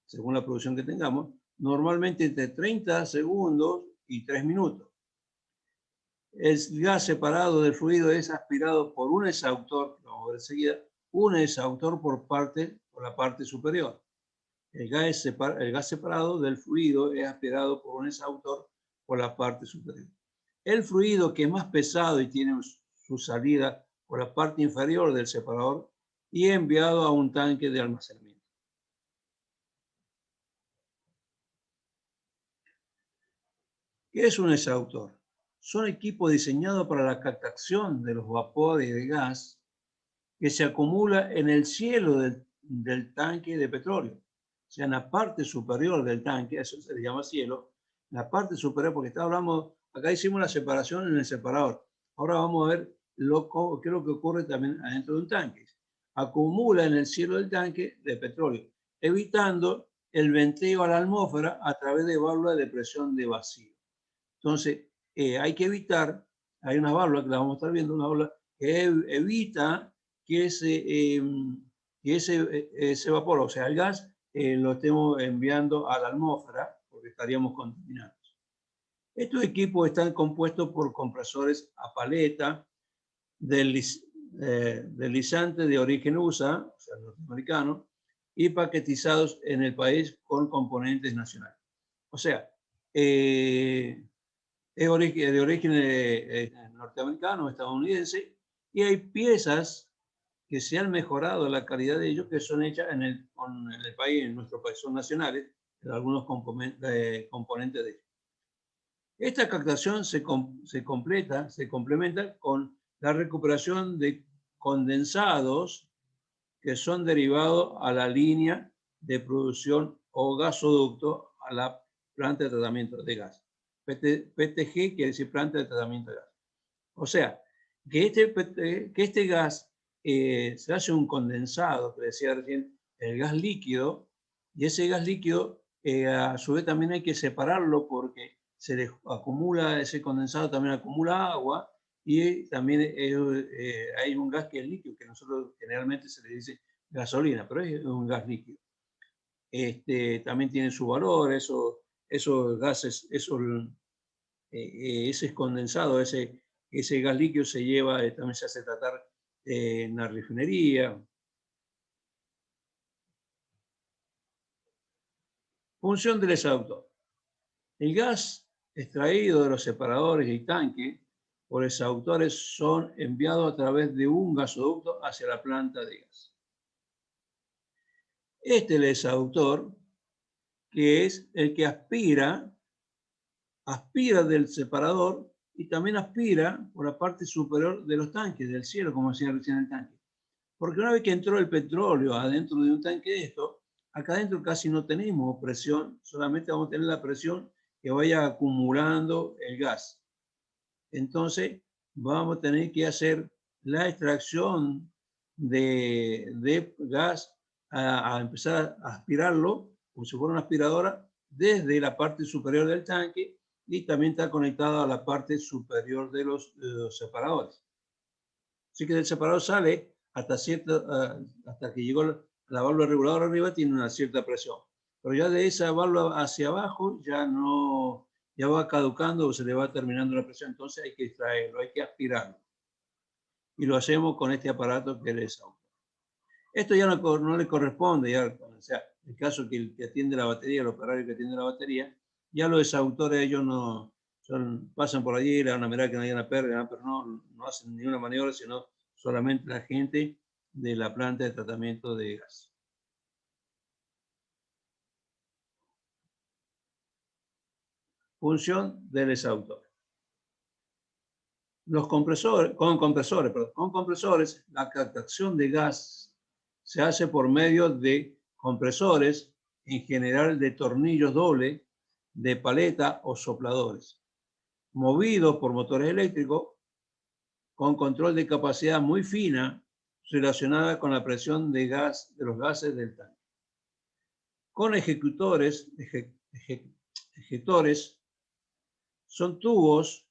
según la producción que tengamos, normalmente entre 30 segundos y 3 minutos. El gas separado del fluido es aspirado por un exhaustor, que vamos a ver enseguida, un exhaustor por la parte superior. El gas separado del fluido es aspirado por un exhaustor por la parte superior. El fluido que es más pesado y tiene su salida por la parte inferior del separador y enviado a un tanque de almacenamiento. ¿Qué es un exhaustor? Son equipos diseñados para la captación de los vapores de gas que se acumula en el cielo del tanque de petróleo. sea, en la parte superior del tanque, eso se le llama cielo, la parte superior, porque hablando, acá hicimos la separación en el separador. Ahora vamos a ver qué es lo que ocurre también adentro de un tanque. Acumula en el cielo del tanque de petróleo, evitando el venteo a la atmósfera a través de válvulas de presión de vacío. Entonces, hay que evitar, hay una válvula que la vamos a estar viendo, una válvula que evita que ese vapor, o sea, el gas, lo estemos enviando a la atmósfera porque estaríamos contaminados. Estos equipos están compuestos por compresores a paleta deslizantes de origen USA, o sea, norteamericano, y paquetizados en el país con componentes nacionales. O sea, es de origen norteamericano, estadounidense, y hay piezas que se han mejorado la calidad de ellos, que son hechas en el país, en nuestro país, son nacionales, de algunos componentes de ellos. Esta captación se complementa con la recuperación de condensados que son derivados a la línea de producción o gasoducto a la planta de tratamiento de gas. PTG quiere decir planta de tratamiento de gas. O sea, que este gas se hace un condensado, que decía recién, el gas líquido, y ese gas líquido a su vez también hay que separarlo porque se le acumula, ese condensado también acumula agua, y también hay un gas que es líquido, que nosotros generalmente se le dice gasolina, pero es un gas líquido. También tiene su valor, esos gases, ese condensado, ese gas líquido se lleva, también se hace tratar en la refinería. Función del exhausto. El gas extraído de los separadores y tanque por exhaustores son enviados a través de un gasoducto hacia la planta de gas. Este es el exhaustor, que es el que aspira del separador y también aspira por la parte superior de los tanques, del cielo, como decía recién el tanque. Porque una vez que entró el petróleo adentro de un tanque de esto, acá adentro casi no tenemos presión, solamente vamos a tener la presión que vaya acumulando el gas. Entonces, vamos a tener que hacer la extracción de gas a empezar a aspirarlo, como si fuera una aspiradora, desde la parte superior del tanque, y también está conectado a la parte superior de los separadores. Así que del separador sale hasta que llegó la válvula reguladora arriba, tiene una cierta presión. Pero ya de esa válvula hacia abajo ya va caducando o se le va terminando la presión. Entonces hay que extraerlo, hay que aspirarlo. Y lo hacemos con este aparato que es el exhaustor. Esto ya no le corresponde, ya, o sea, el caso que atiende la batería, el operario que atiende la batería, ya los exhaustores ellos pasan por allí, le dan a mirar que no hay una pérdida, pero no hacen ninguna maniobra, sino solamente la gente de la planta de tratamiento de gas. Función del exhaustor. Con compresores, la captación de gas se hace por medio de compresores, en general de tornillos doble, de paleta o sopladores, movidos por motores eléctricos, con control de capacidad muy fina relacionada con la presión de los gases del tanque. Con ejectores son tubos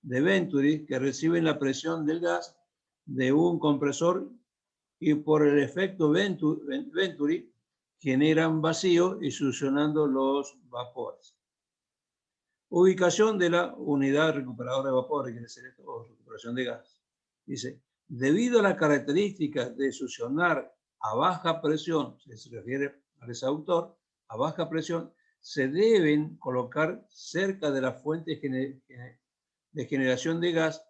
de Venturi que reciben la presión del gas de un compresor y por el efecto Venturi generan vacío y succionando los vapores. Ubicación de la unidad recuperadora de vapores, que es esto, recuperación de gas. Dice, debido a las características de succionar a baja presión, se refiere al exhaustor, a baja presión, se deben colocar cerca de la fuente de generación de gas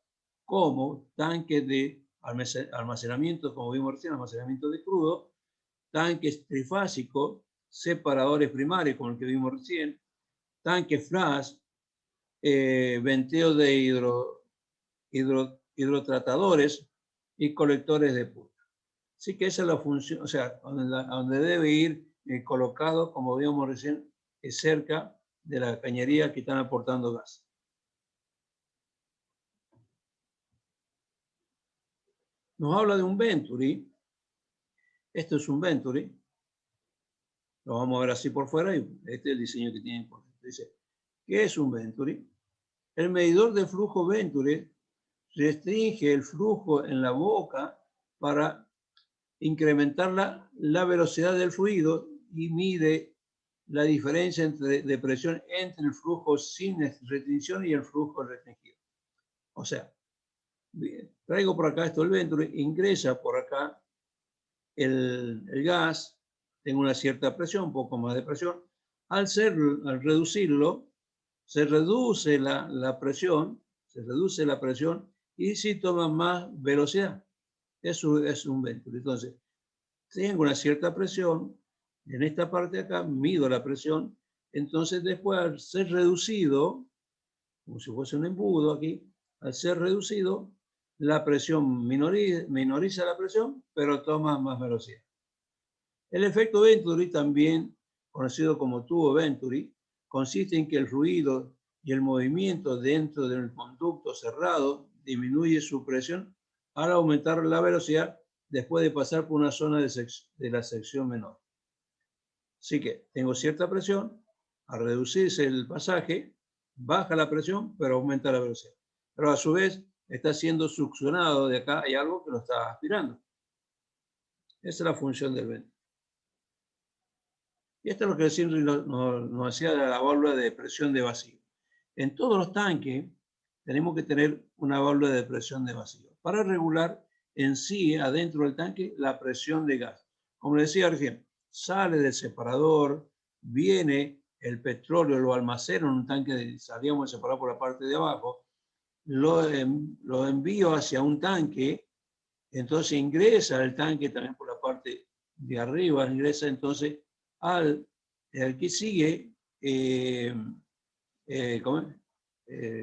como tanques de almacenamiento, como vimos recién, almacenamiento de crudo, tanques trifásicos, separadores primarios, como el que vimos recién, tanques flash, venteo de hidrotratadores y colectores de punta. Así que esa es la función, o sea, a donde debe ir colocados, como vimos recién, cerca de la cañería que están aportando gas. Nos habla de un Venturi. Esto es un Venturi. Lo vamos a ver así por fuera y este es el diseño que tiene por dentro. Dice, ¿qué es un Venturi? El medidor de flujo Venturi restringe el flujo en la boca para incrementar la velocidad del fluido y mide la diferencia de presión entre el flujo sin restricción y el flujo restringido. O sea, traigo por acá esto el Venturi, ingresa por acá el gas, tengo una cierta presión, un poco más de presión. Al reducirlo, se reduce la presión y sí toma más velocidad. Eso es un Venturi. Entonces, tengo una cierta presión, en esta parte de acá mido la presión, entonces después al ser reducido, como si fuese un embudo aquí, al ser reducido, la presión minoriza la presión, pero toma más velocidad. El efecto Venturi, también conocido como tubo Venturi, consiste en que el ruido y el movimiento dentro del conducto cerrado disminuye su presión al aumentar la velocidad después de pasar por una zona de la sección menor. Así que tengo cierta presión, al reducirse el pasaje, baja la presión, pero aumenta la velocidad. Pero a su vez está siendo succionado de acá, hay algo que lo está aspirando. Esa es la función del Venturi. Y esto es lo que siempre nos hacía la válvula de presión de vacío. En todos los tanques tenemos que tener una válvula de presión de vacío para regular en sí, adentro del tanque, la presión de gas. Como les decía recién, sale del separador, viene el petróleo, lo almaceno en un tanque, salíamos de separar por la parte de abajo, lo envío hacia un tanque, entonces ingresa al tanque también por la parte de arriba, ingresa entonces al que sigue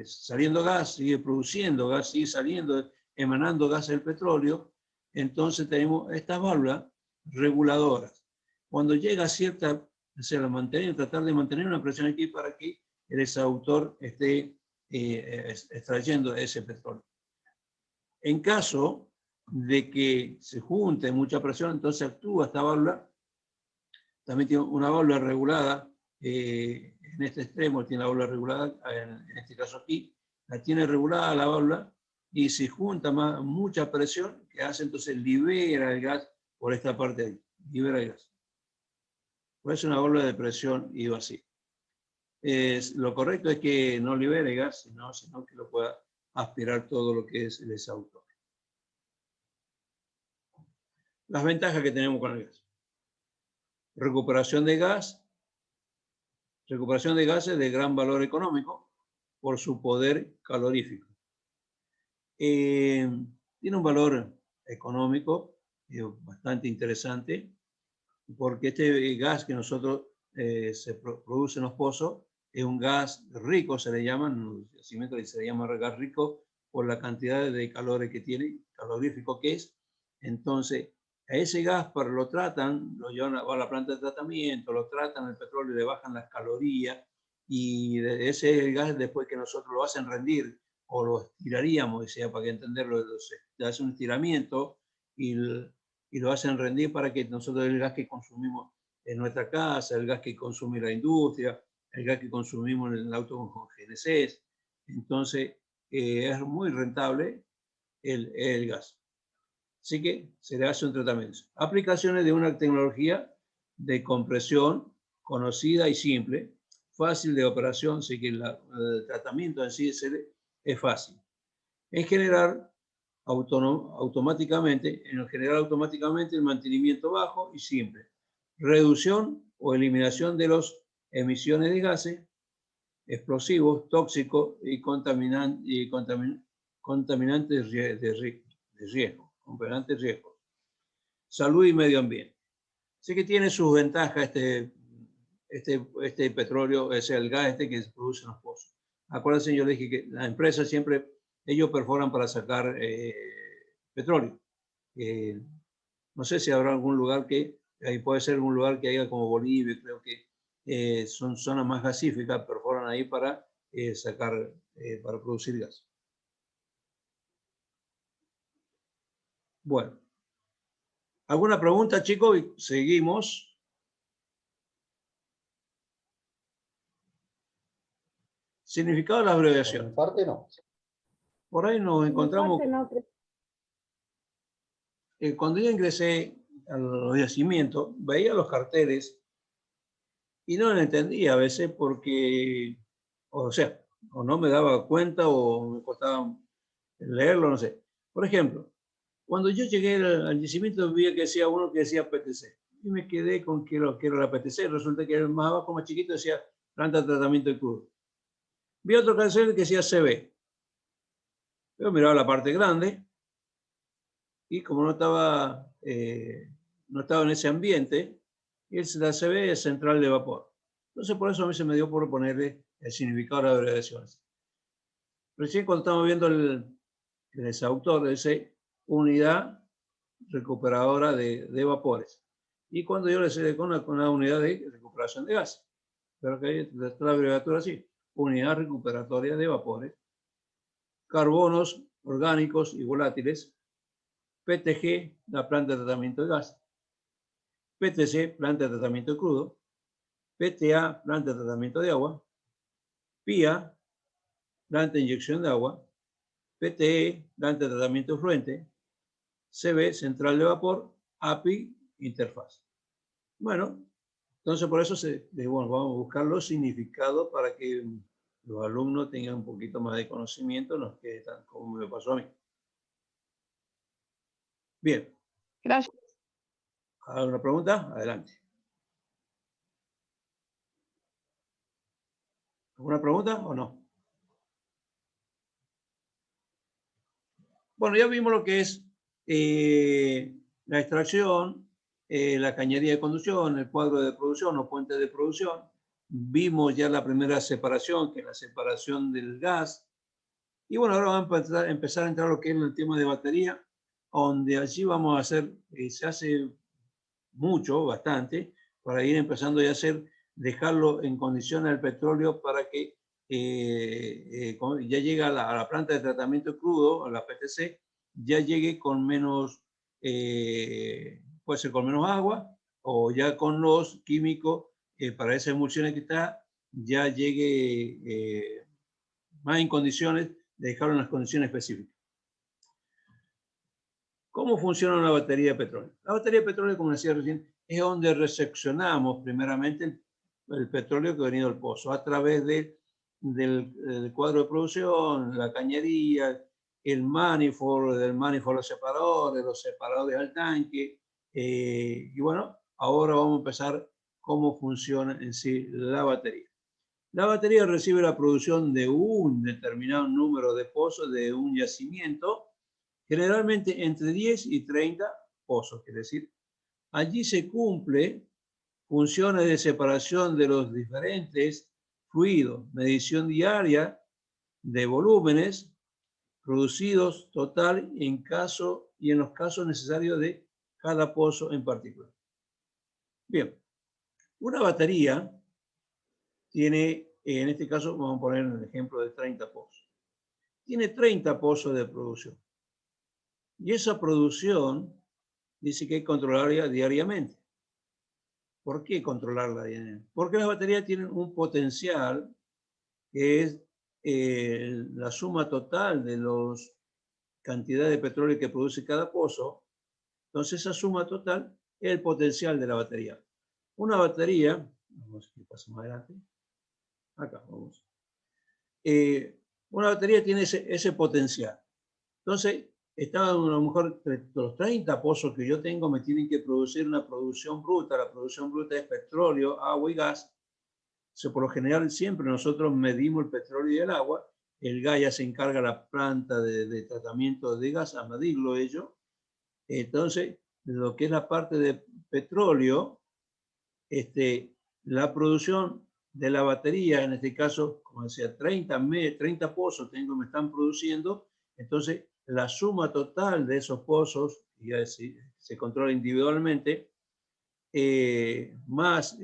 saliendo gas, sigue produciendo gas, sigue saliendo, emanando gas del petróleo. Entonces tenemos estas válvulas reguladoras. Cuando llega a cierta, o sea, tratar de mantener una presión aquí para que el exhaustor esté extrayendo ese petróleo. En caso de que se junte mucha presión, entonces actúa esta válvula. También tiene una válvula regulada, en este extremo tiene la válvula regulada, en este caso aquí, la tiene regulada la válvula, y si junta mucha presión, que hace entonces libera el gas por esta parte de ahí, libera el gas. Pues es una válvula de presión y vacío. Lo correcto es que no libere gas, sino que lo pueda aspirar todo lo que es el exhaustor. Las ventajas que tenemos con el gas. Recuperación de gas. Recuperación de gases de gran valor económico por su poder calorífico. Tiene un valor económico bastante interesante porque este gas que nosotros se produce en los pozos es un gas rico, se le llama, en los yacimientos se le llama gas rico por la cantidad de calores que tiene, calorífico que es. Entonces, a ese gas lo tratan, lo llevan a la planta de tratamiento, lo tratan el petróleo, le bajan las calorías y ese es el gas después que nosotros lo hacen rendir o lo estiraríamos, decía, para que entenderlo, se hace un estiramiento y lo hacen rendir para que nosotros el gas que consumimos en nuestra casa, el gas que consume la industria, el gas que consumimos en el auto con GNCs. Entonces, es muy rentable el gas. Así que se le hace un tratamiento. Aplicaciones de una tecnología de compresión conocida y simple, fácil de operación, así que el tratamiento en sí es fácil. En general, automáticamente el mantenimiento bajo y simple. Reducción o eliminación de las emisiones de gases, explosivos, tóxicos y contaminantes de riesgo. Componentes riesgos, salud y medio ambiente. Así que tiene sus ventajas este petróleo, es el gas que se produce en los pozos. Acuérdense, yo les dije que las empresas siempre, ellos perforan para sacar petróleo. No sé si habrá algún lugar que ahí puede ser un lugar que haya como Bolivia, creo que son zonas más gasíficas, perforan ahí para sacar, para producir gas. Bueno. ¿Alguna pregunta, chicos? Seguimos. Significado de la abreviación. Por mi parte, no. Por ahí nos encontramos. No, cuando yo ingresé a los yacimientos, veía los carteles y no lo entendía a veces porque, o sea, o no me daba cuenta o me costaba leerlo, no sé. Por ejemplo, cuando yo llegué al yacimiento, vi que decía uno que decía PTC. Y me quedé con que era la PTC. Resulta que era más abajo, más chiquito, decía planta de tratamiento de crudo. Vi otro cartel que decía CB. Yo miraba la parte grande y como no estaba en ese ambiente, la CB es central de vapor. Entonces por eso a mí se me dio por ponerle el significado de las abreviaciones. Recién cuando estamos viendo el exhautor, dice unidad recuperadora de vapores. Y cuando yo le sé con una unidad de recuperación de gas. Pero que está la abreviatura así. Unidad recuperatoria de vapores. Carbonos orgánicos y volátiles. PTG, la planta de tratamiento de gas. PTC, planta de tratamiento de crudo. PTA, planta de tratamiento de agua. PIA, planta de inyección de agua. PTE, planta de tratamiento de fluente. CB, central de vapor. API, interfaz. Bueno, entonces por eso bueno, vamos a buscar los significados para que los alumnos tengan un poquito más de conocimiento, no quede tan como me pasó a mí. Bien. Gracias. ¿Alguna pregunta? Adelante. ¿Alguna pregunta o no? Bueno, ya vimos lo que es la extracción, la cañería de conducción, el cuadro de producción o puente de producción. Vimos ya la primera separación, que es la separación del gas. Y bueno, ahora vamos a empezar a entrar a lo que es el tema de batería, donde allí vamos a hacer, se hace mucho, bastante, para ir empezando ya a hacer, dejarlo en condiciones el petróleo para que ya llegue a la planta de tratamiento crudo, a la PTC, ya llegue con menos, puede ser con menos agua, o ya con los químicos, para esas emulsiones que está, ya llegue más en condiciones de dejarlo en las condiciones específicas. ¿Cómo funciona una batería de petróleo? La batería de petróleo, como decía recién, es donde reseccionamos primeramente el petróleo que ha venido del pozo a través del cuadro de producción, la cañería, el manifold, del manifold los separadores al tanque. Y bueno, ahora vamos a empezar cómo funciona en sí la batería. La batería recibe la producción de un determinado número de pozos de un yacimiento, generalmente entre 10 y 30 pozos, quiere decir, allí se cumple funciones de separación de los diferentes fluidos, medición diaria de volúmenes producidos total en los casos necesarios de cada pozo en particular. Bien, una batería tiene, en este caso, vamos a poner el ejemplo de 30 pozos. Tiene 30 pozos de producción. Y esa producción dice que hay que controlarla diariamente. ¿Por qué controlarla diariamente? Porque las baterías tienen un potencial que es la suma total de las cantidades de petróleo que produce cada pozo. Entonces, esa suma total es el potencial de la batería. Una batería, vamos a ver qué pasa más adelante. Acá, vamos. Una batería tiene ese potencial. Entonces, a lo mejor los 30 pozos que yo tengo me tienen que producir una producción bruta. La producción bruta es petróleo, agua y gas. Por lo general, siempre nosotros medimos el petróleo y el agua. El gas ya se encarga la planta de tratamiento de gas a medirlo ello. Entonces, lo que es la parte de petróleo, la producción de la batería, en este caso, como decía, 30 pozos me están produciendo. Entonces, la suma total de esos pozos, ya se controla individualmente, más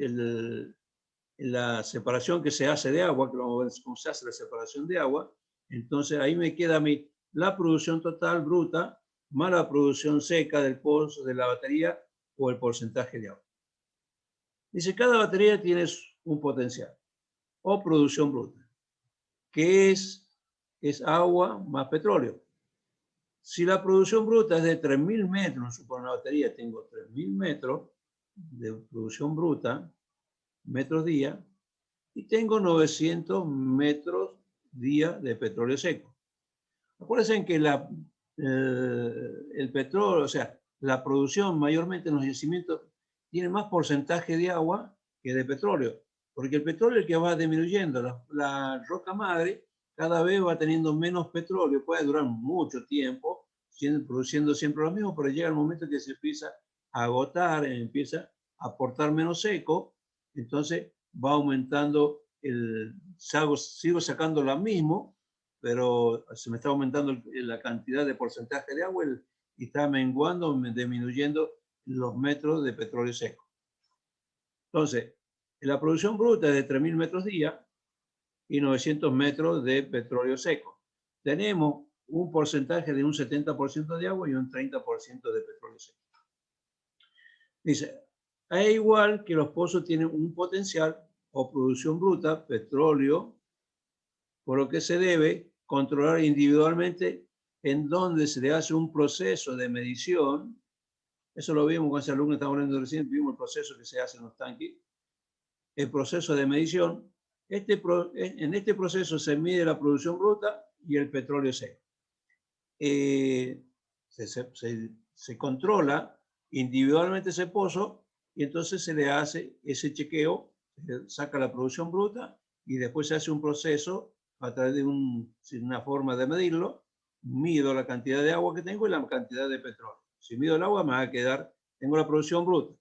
la separación que se hace de agua, que vamos a ver cómo se hace la separación de agua, entonces ahí me queda a mí la producción total bruta más la producción seca del pozo, de la batería o el porcentaje de agua. Dice, cada batería tiene un potencial o producción bruta, que es agua más petróleo. Si la producción bruta es de 3.000 metros, supone una batería, tengo 3.000 metros de producción bruta, metros día, y tengo 900 metros día de petróleo seco. Acuérdense que el petróleo, o sea, la producción mayormente en los yacimientos tiene más porcentaje de agua que de petróleo, porque el petróleo es el que va disminuyendo. La roca madre cada vez va teniendo menos petróleo, puede durar mucho tiempo, produciendo siempre lo mismo, pero llega el momento que se empieza a agotar, empieza a aportar menos seco, entonces va aumentando sigo sacando lo mismo, pero se me está aumentando la cantidad de porcentaje de agua y está menguando, disminuyendo los metros de petróleo seco. Entonces, la producción bruta es de 3.000 metros día y 900 metros de petróleo seco. Tenemos un porcentaje de un 70% de agua y un 30% de petróleo seco. Dice, es igual que los pozos tienen un potencial o producción bruta, petróleo, por lo que se debe controlar individualmente en donde se le hace un proceso de medición. Eso lo vimos con ese alumno que estamos hablando recién, vimos el proceso que se hace en los tanques. El proceso de medición, en este proceso se mide la producción bruta y el petróleo seco. Se controla individualmente ese pozo y entonces se le hace ese chequeo, se saca la producción bruta y después se hace un proceso a través de una forma de medirlo, mido la cantidad de agua que tengo y la cantidad de petróleo. Si mido el agua me va a quedar, tengo la producción bruta,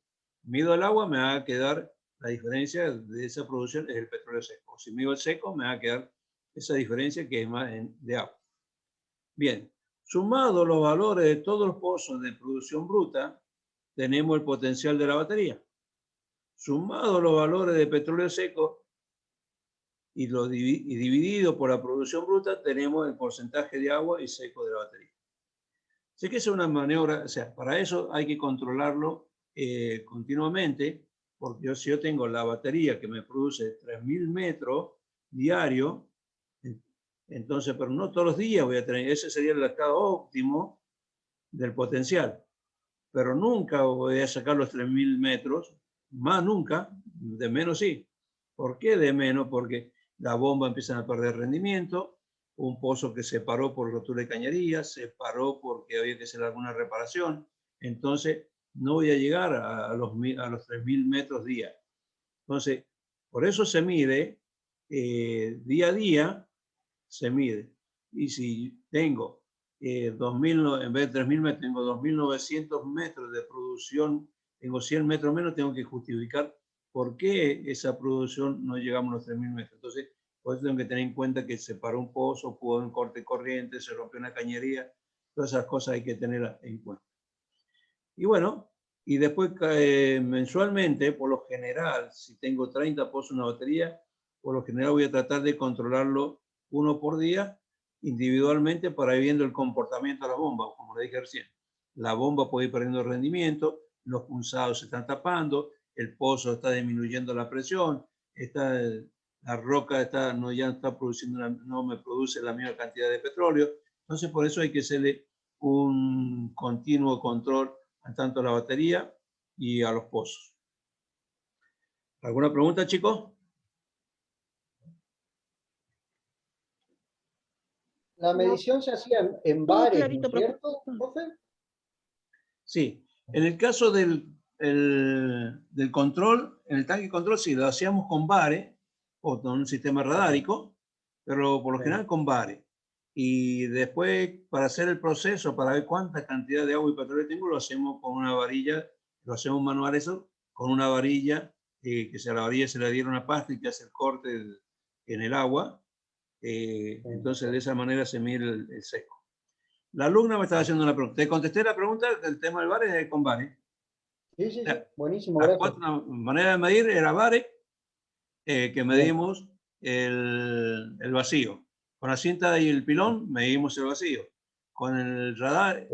mido el agua me va a quedar la diferencia de esa producción es el petróleo seco. Si mido el seco me va a quedar esa diferencia que es más de agua. Bien, sumado los valores de todos los pozos de producción bruta, tenemos el potencial de la batería. Sumado los valores de petróleo seco y dividido por la producción bruta, tenemos el porcentaje de agua y seco de la batería. Así que es una maniobra, o sea, para eso hay que controlarlo continuamente, porque si yo tengo la batería que me produce 3.000 metros diarios, entonces, pero no todos los días voy a tener, ese sería el estado óptimo del potencial, pero nunca voy a sacar los 3.000 metros, más nunca, de menos sí. ¿Por qué de menos? Porque la bomba empieza a perder rendimiento, un pozo que se paró por rotura de cañerías, se paró porque había que hacer alguna reparación, entonces no voy a llegar a los 3.000 metros día. Entonces, por eso se mide día a día, se mide. Y si tengo 2.000, en vez de 3.000 metros, tengo 2.900 metros de producción, tengo 100 metros menos, tengo que justificar por qué esa producción no llegamos a los 3.000 metros. Entonces, por eso tengo que tener en cuenta que se paró un pozo, pudo haber un corte de corriente, se rompió una cañería, todas esas cosas hay que tener en cuenta. Y bueno, y después mensualmente, por lo general, si tengo 30 pozos en una batería, por lo general voy a tratar de controlarlo uno por día, individualmente, para ir viendo el comportamiento de la bomba, como le dije recién. La bomba puede ir perdiendo rendimiento, los punzados se están tapando, el pozo está disminuyendo la presión, la roca ya no está produciendo, no me produce la misma cantidad de petróleo. Entonces, por eso hay que hacerle un continuo control a tanto a la batería y a los pozos. ¿Alguna pregunta, chicos? La medición se hacía en bares, ¿no es cierto, profe? Sí, en el caso del control, en el tanque de control sí, lo hacíamos con bares o con un sistema radárico, pero por lo general con bares. Y después, para hacer el proceso, para ver cuánta cantidad de agua y petróleo tengo, lo hacemos con una varilla, lo hacemos manual eso, con una varilla, que a la varilla se le diera una pasta y que hace el corte en el agua. Entonces, de esa manera se mide el seco. La alumna me estaba haciendo una pregunta. Te contesté la pregunta del tema del bar, es con bares. Sí, sí, sí. Buenísimo, Las gracias. cuatro maneras de medir era VARE, que medimos el vacío. Con la cinta y el pilón medimos el vacío. Con el radar,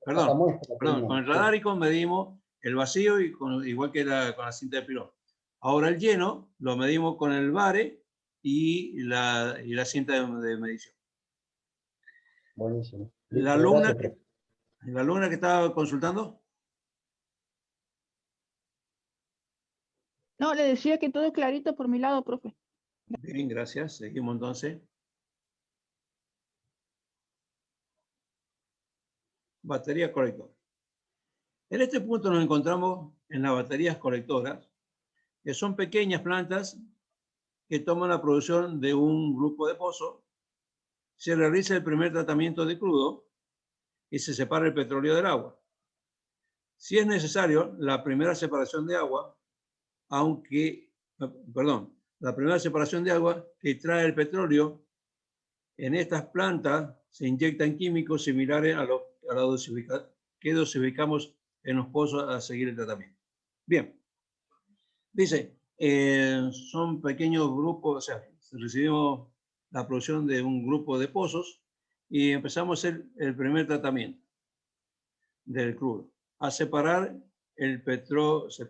perdón, con el radárico medimos el vacío y igual que con la cinta de pilón. Ahora el lleno lo medimos con el VARE y la cinta de medición. Buenísimo. La alumna que estaba consultando. No, le decía que todo clarito por mi lado, profe. Bien, gracias. Seguimos entonces. Batería colectora. En este punto nos encontramos en las baterías colectoras, que son pequeñas plantas que toman la producción de un grupo de pozo. Se realiza el primer tratamiento de crudo y se separa el petróleo del agua. Si es necesario, la primera separación de agua, la primera separación de agua que trae el petróleo, en estas plantas se inyectan químicos similares a la dosificación que dosificamos en los pozos a seguir el tratamiento. Bien, dice, son pequeños grupos, o sea, recibimos la producción de un grupo de pozos y empezamos a hacer el primer tratamiento del crudo, a separar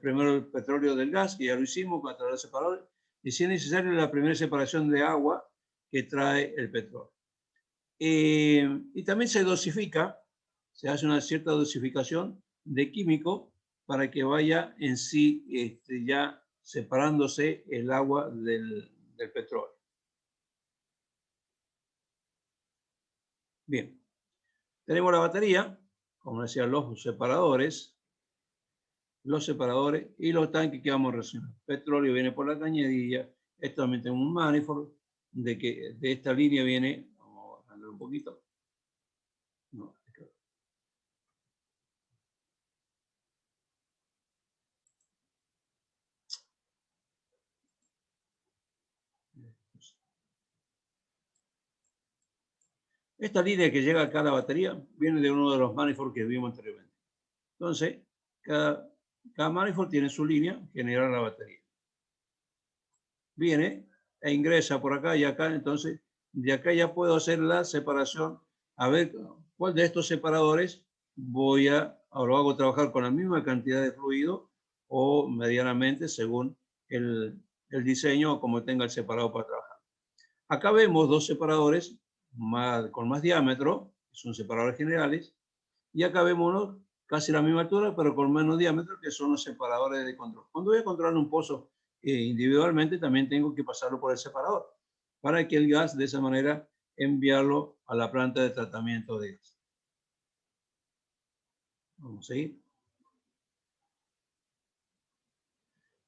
primero el petróleo del gas, que ya lo hicimos a través del separador, y si es necesario la primera separación de agua que trae el petróleo. Y también se dosifica, se hace una cierta dosificación de químico para que vaya en sí ya separándose el agua del petróleo. Bien, tenemos la batería, como decía, los separadores y los tanques que vamos a reaccionar. Petróleo viene por la cañadilla, esto también tenemos un manifold de esta línea viene, vamos a bajarlo un poquito. No, esta línea que llega acá a la batería viene de uno de los manifolds que vimos anteriormente. Entonces, cada manifold tiene su línea que genera la batería. Viene e ingresa por acá y acá, entonces de acá ya puedo hacer la separación, a ver cuál de estos separadores ahora hago trabajar con la misma cantidad de fluido o medianamente según el diseño o como tenga el separador para trabajar. Acá vemos dos separadores con más diámetro, que son separadores generales, y acá vemos uno casi la misma altura, pero con menos diámetro, que son los separadores de control. Cuando voy a controlar un pozo individualmente, también tengo que pasarlo por el separador, para que el gas, de esa manera, enviarlo a la planta de tratamiento de gas. Vamos a seguir.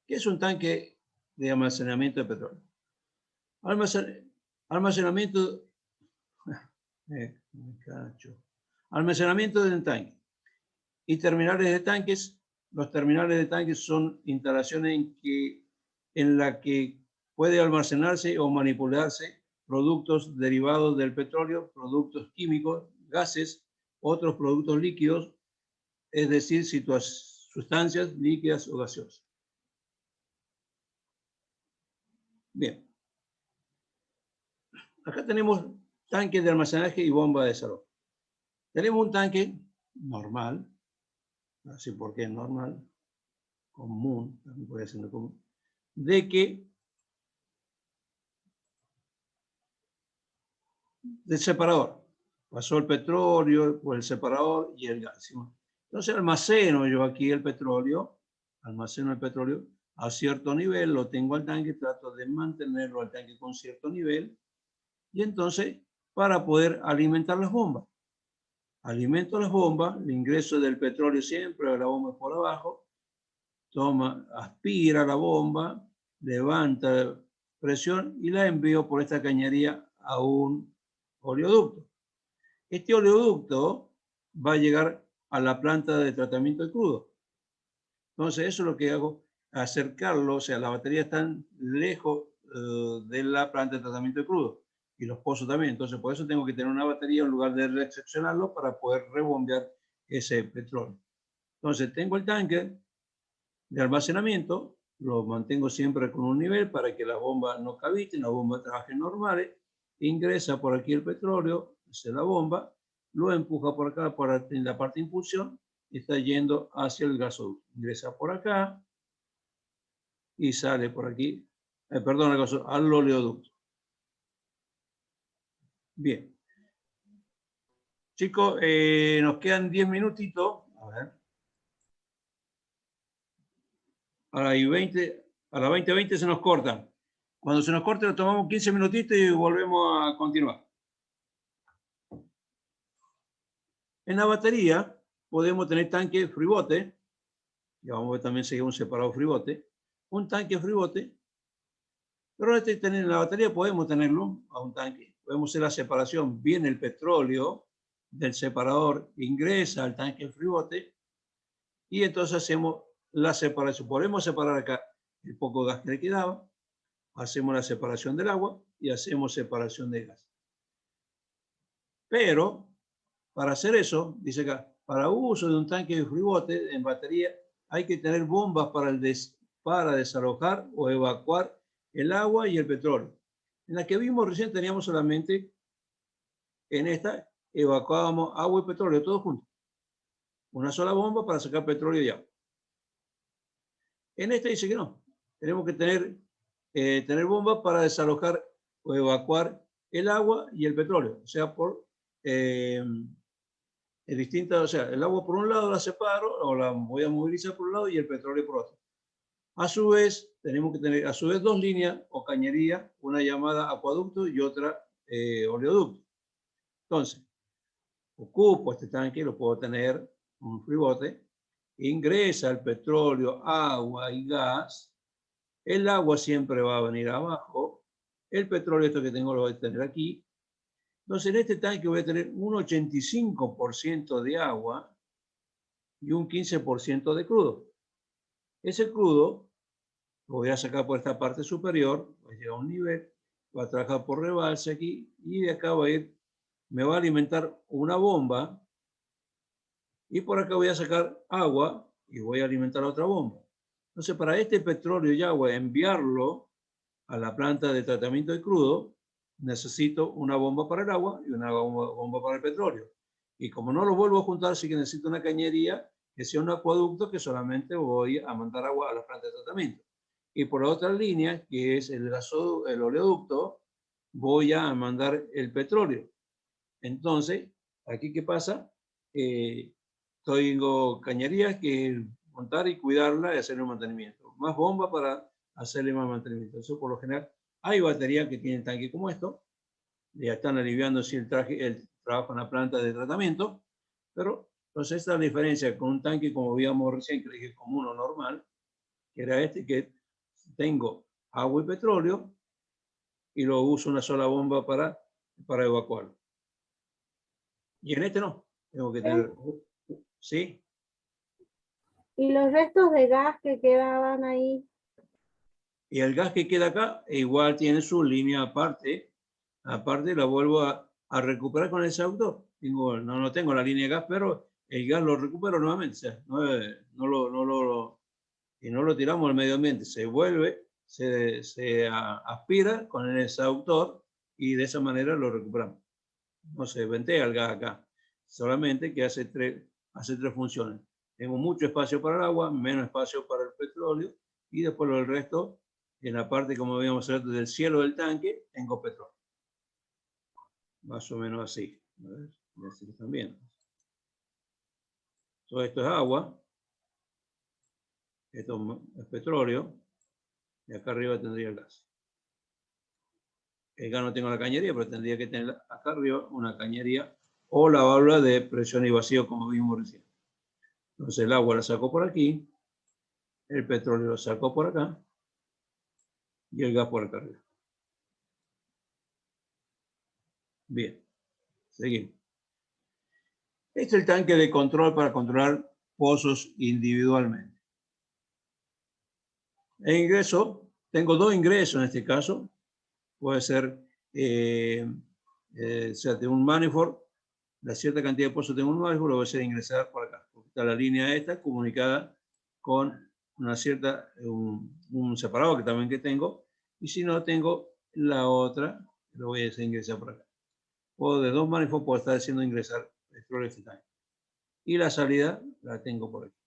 ¿Qué es un tanque de almacenamiento de petróleo? Almacenamiento del tanque y terminales de tanques. Los terminales de tanques son instalaciones en la que puede almacenarse o manipularse productos derivados del petróleo, productos químicos, gases, otros productos líquidos, es decir, sustancias líquidas o gaseosas. Bien. Acá tenemos tanques de almacenaje y bomba de desalojo. Tenemos un tanque normal, así porque es normal, común, también puede ser común, de que del separador pasó el petróleo por el separador y el gas. Entonces almaceno yo aquí el petróleo, a cierto nivel, lo tengo al tanque, trato de mantenerlo al tanque con cierto nivel, y entonces para poder alimentar las bombas. Alimento las bombas, el ingreso del petróleo siempre a la bomba por abajo, aspira la bomba, levanta presión y la envío por esta cañería a un oleoducto. Este oleoducto va a llegar a la planta de tratamiento de crudo. Entonces eso es lo que hago, acercarlo, o sea, la batería está lejos de la planta de tratamiento de crudo y los pozos también. Entonces por eso tengo que tener una batería en lugar de recepcionarlo para poder rebombear ese petróleo. Entonces tengo el tanque de almacenamiento lo mantengo siempre con un nivel para que las bombas no caviten, las bombas trabajen normales. Ingresa por aquí el petróleo, hace la bomba, lo empuja por acá, en la parte de impulsión, y está yendo hacia el gasoducto. Ingresa por acá y sale por aquí, perdón, al oleoducto. Bien. Chicos, nos quedan 10 minutitos. A ver. A las 20:20 se nos corta. Cuando se nos corte, lo tomamos 15 minutitos y volvemos a continuar. En la batería podemos tener tanque fribote. Ya vamos a ver también seguir un separado fribote. Un tanque fribote. Pero en la batería podemos tenerlo a un tanque. Podemos hacer la separación. Viene el petróleo del separador, ingresa al tanque fribote y entonces hacemos la separación. Podemos separar acá el poco gas que le quedaba. Hacemos la separación del agua y hacemos separación de gas. Pero para hacer eso, dice acá, para uso de un tanque de fribote en batería hay que tener bombas para desalojar o evacuar el agua y el petróleo. En la que vimos recién teníamos solamente, en esta evacuábamos agua y petróleo todos juntos. Una sola bomba para sacar petróleo y agua. En esta dice que no. Tenemos que tener bombas para desalojar o evacuar el agua y el petróleo. O sea, por o sea, el agua por un lado la separo o la voy a movilizar por un lado y el petróleo por otro. A su vez, tenemos que tener dos líneas o cañerías, una llamada acueducto y otra oleoducto. Entonces, ocupo este tanque, lo puedo tener un fribote, ingresa el petróleo, agua y gas. El agua siempre va a venir abajo. El petróleo, esto que tengo, lo voy a tener aquí. Entonces, en este tanque voy a tener un 85% de agua y un 15% de crudo. Ese crudo lo voy a sacar por esta parte superior, voy a llegar a un nivel, voy a trabajar por rebalse aquí y de acá va a ir, me va a alimentar una bomba y por acá voy a sacar agua y voy a alimentar otra bomba. Entonces, para este petróleo y agua, enviarlo a la planta de tratamiento de crudo, necesito una bomba para el agua y una bomba para el petróleo. Y como no los vuelvo a juntar, sí que necesito una cañería que sea un acueducto que solamente voy a mandar agua a la planta de tratamiento. Y por la otra línea, que es el oleoducto, voy a mandar el petróleo. Entonces, aquí ¿qué pasa? Tengo cañerías que montar y cuidarla y hacerle un mantenimiento. Más bomba para hacerle más mantenimiento. Eso por lo general hay baterías que tienen tanque como esto. Ya están aliviando si el trabajo en la planta de tratamiento. Pero entonces esta es la diferencia con un tanque como veíamos recién, que es como uno normal, que era este, que tengo agua y petróleo y lo uso una sola bomba para evacuarlo. Y en este no. Tengo que tener... ¿Sí? ¿Y los restos de gas que quedaban ahí? Y el gas que queda acá igual tiene su línea aparte. Aparte la vuelvo a recuperar con el exhaustor. No tengo la línea de gas, pero el gas lo recupero nuevamente. O sea, y no lo tiramos al medio ambiente. Se vuelve, se aspira con el exhaustor y de esa manera lo recuperamos. No se ventea el gas acá. Solamente que hace tres funciones. Tengo mucho espacio para el agua, menos espacio para el petróleo y después el resto, en la parte, como habíamos hablado, del cielo del tanque, tengo petróleo. Más o menos así. A ver, así también. Todo esto es agua. Esto es petróleo. Y acá arriba tendría el gas. Acá no tengo la cañería, pero tendría que tener acá arriba una cañería o la válvula de presión y vacío, como vimos recién. Entonces el agua la saco por aquí, el petróleo lo saco por acá y el gas por acá arriba. Bien, seguimos. Este es el tanque de control para controlar pozos individualmente. El ingreso, tengo dos ingresos en este caso. Puede ser, o sea, de un manifold, la cierta cantidad de pozos tengo un manifold, lo voy a hacer ingresar por acá. Porque está la línea esta comunicada con un separador que también tengo, y si no tengo la otra, lo voy a hacer ingresar por acá. O de 2 manifolds puedo estar haciendo ingresar petróleo este tanque. Y la salida la tengo por aquí,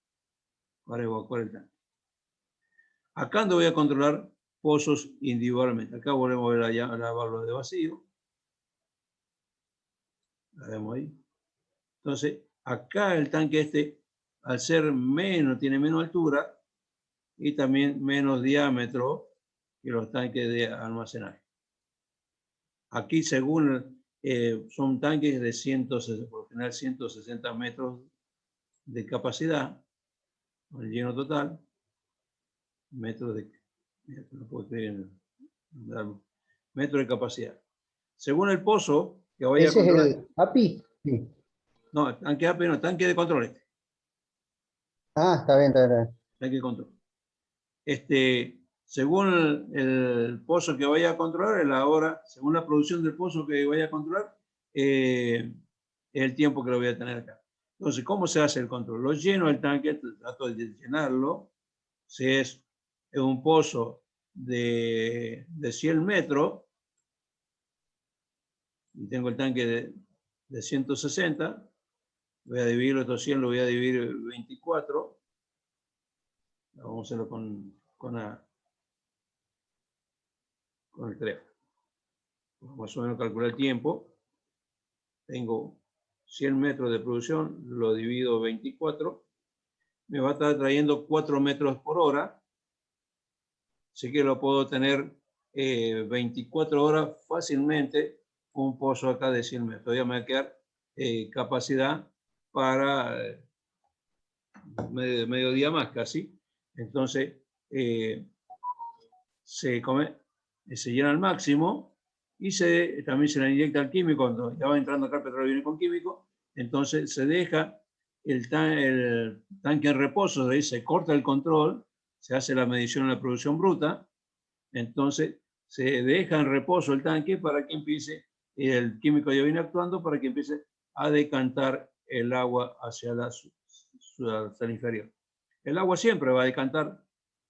para evacuar el tanque. Acá donde voy a controlar pozos individualmente. Acá volvemos a ver la válvula de vacío. La vemos ahí. Entonces, acá el tanque este, al ser menos, tiene menos altura y también menos diámetro que los tanques de almacenaje. Aquí, según, son tanques de 160, por lo general 160 metros de capacidad, el lleno total, metros de, no puedo creer, metros de capacidad. Según el pozo que vaya a controlar. ¿Ese es el API? Sí. No, tanque API no, tanque de control este. Ah, está bien, está bien. Está bien. Tanque de control. Según el pozo que vaya a controlar, según la producción del pozo que vaya a controlar, el tiempo que lo voy a tener acá. Entonces, ¿cómo se hace el control? Lo lleno el tanque, trato de llenarlo. Si es un pozo de 100 metros, y tengo el tanque de 160, voy a dividirlo, estos 100 lo voy a dividir 24. Vamos a hacerlo con el teléfono. Más o menos calcular el tiempo. Tengo 100 metros de producción, lo divido 24. Me va a estar trayendo 4 metros por hora. Así que lo puedo tener 24 horas fácilmente. Un pozo acá de 100 metros. Todavía me va a quedar capacidad para medio día más casi. Entonces, se llena al máximo y también se le inyecta el químico. Cuando ya va entrando acá el petróleo, viene con químico. Entonces se deja el tanque en reposo, de ahí se corta el control, se hace la medición en la producción bruta. Entonces se deja en reposo el tanque para que empiece, el químico ya viene actuando para que empiece a decantar el agua hacia la inferior. El agua siempre va a decantar,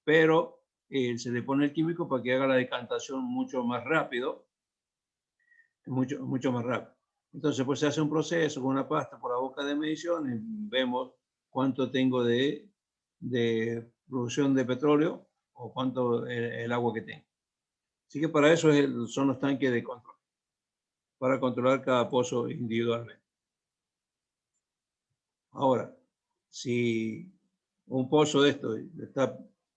pero se le pone el químico para que haga la decantación mucho más rápido, mucho más rápido. Entonces, pues se hace un proceso con una pasta por la boca de medición y vemos cuánto tengo de producción de petróleo o cuánto el agua que tengo. Así que para eso son los tanques de control, para controlar cada pozo individualmente. Ahora, si un pozo de esto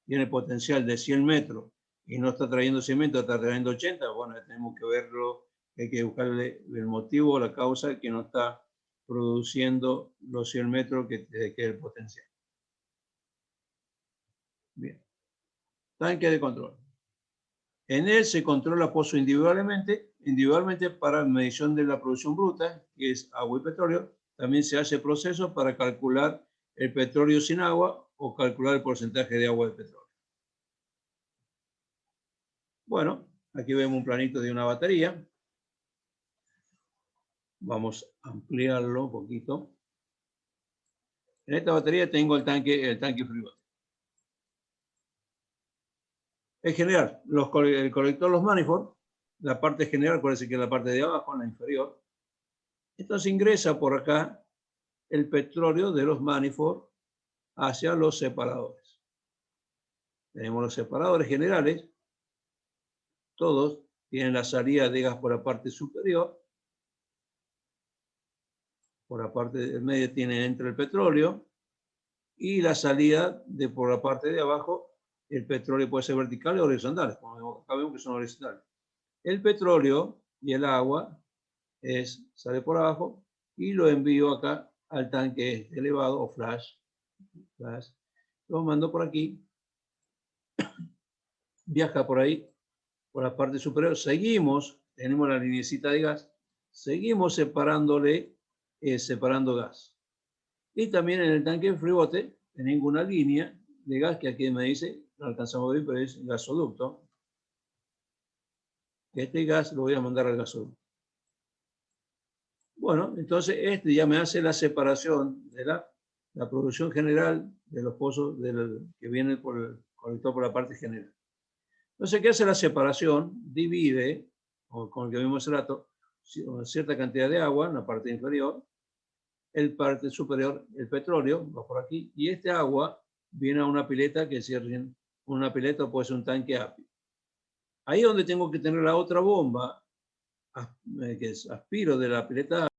tiene potencial de 100 metros y no está trayendo cemento, está trayendo 80, bueno, tenemos que verlo, hay que buscarle el motivo o la causa que no está produciendo los 100 metros que es el potencial. Bien. Tanque de control. En él se controla pozo individualmente para medición de la producción bruta, que es agua y petróleo. También se hace proceso para calcular el petróleo sin agua o calcular el porcentaje de agua de petróleo. Bueno, aquí vemos un planito de una batería. Vamos a ampliarlo un poquito. En esta batería tengo el tanque frío. En general, el colector, los manifolds, la parte general, acuérdense que es la parte de abajo, la inferior. Entonces ingresa por acá el petróleo de los manifolds hacia los separadores. Tenemos los separadores generales. Todos tienen la salida de gas por la parte superior. Por la parte del medio tienen entre el petróleo. Y la salida por la parte de abajo, el petróleo puede ser vertical o horizontal. Como acá vemos que son horizontales. El petróleo y el agua sale por abajo y lo envío acá al tanque elevado o flash. Lo mando por aquí. Viaja por ahí, por la parte superior. Tenemos la linecita de gas. Seguimos separando gas. Y también en el tanque de frigote tenemos una línea de gas que aquí me dice, no alcanzamos a ver, pero es gasoducto. Este gas lo voy a mandar al gasoducto. Bueno, entonces ya me hace la separación de la la producción general de los pozos que viene por el colector por la parte general. Entonces, ¿qué hace la separación? Divide, con el que vimos hace rato, una cierta cantidad de agua en la parte inferior, el parte superior, el petróleo, va por aquí, y este agua viene a una pileta que cierre, una pileta o puede ser un tanque API. Ahí es donde tengo que tener la otra bomba, que aspiro de la pileta API.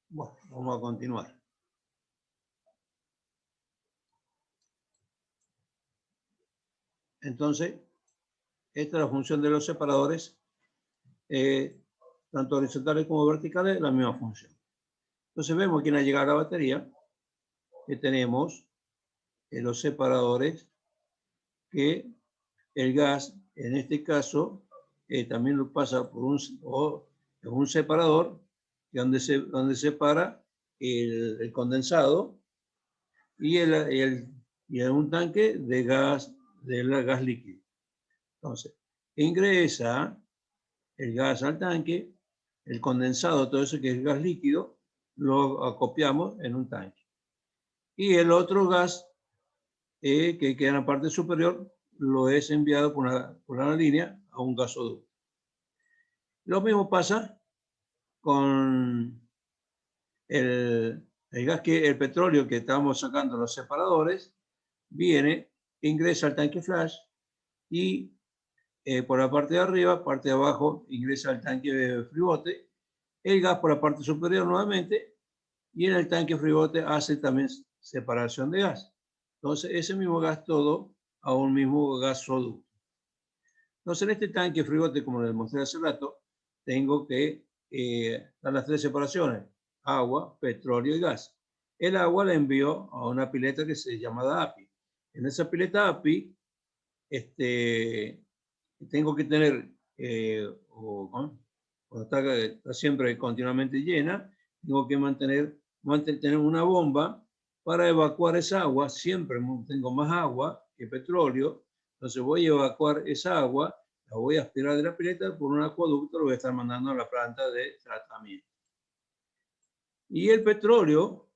Bueno, vamos a continuar. Entonces, esta es la función de los separadores, tanto horizontales como verticales, la misma función. Entonces vemos que al llegar a la batería, que tenemos los separadores, que el gas, en este caso, también lo pasa por un separador, donde separa el condensado y un tanque de gas líquido. Entonces, ingresa el gas al tanque, el condensado, todo eso que es gas líquido, lo acopiamos en un tanque. Y el otro gas que queda en la parte superior lo es enviado por una línea a un gasoducto. Lo mismo pasa con el petróleo que estamos sacando los separadores, ingresa al tanque flash y por la parte de arriba, parte de abajo, ingresa al tanque de frigote, el gas por la parte superior nuevamente, y en el tanque frigote hace también separación de gas. Entonces, ese mismo gas todo a un mismo gasoducto. Entonces, en este tanque frigote, como les mostré hace rato, tengo que dar las tres separaciones: agua, petróleo y gas. El agua la envío a una pileta que se llama API. En esa pileta API, tengo que tener, cuando está siempre continuamente llena, tengo que mantener una bomba para evacuar esa agua. Siempre tengo más agua que petróleo, entonces voy a evacuar esa agua, la voy a aspirar de la pileta por un acueducto, lo voy a estar mandando a la planta de tratamiento. Y el petróleo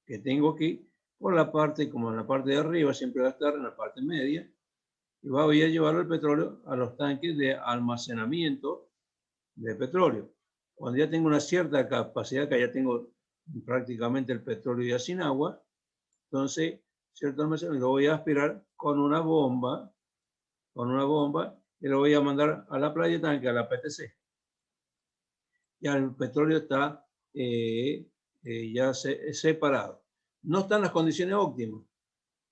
que tengo aquí, por la parte, como en la parte de arriba, siempre va a estar en la parte media, y voy a llevar el petróleo a los tanques de almacenamiento de petróleo. Cuando ya tengo una cierta capacidad, que ya tengo prácticamente el petróleo ya sin agua, entonces cierto almacenamiento lo voy a aspirar con una bomba, y lo voy a mandar a la playa tanque, a la PTC. Ya el petróleo está ya separado. No están las condiciones óptimas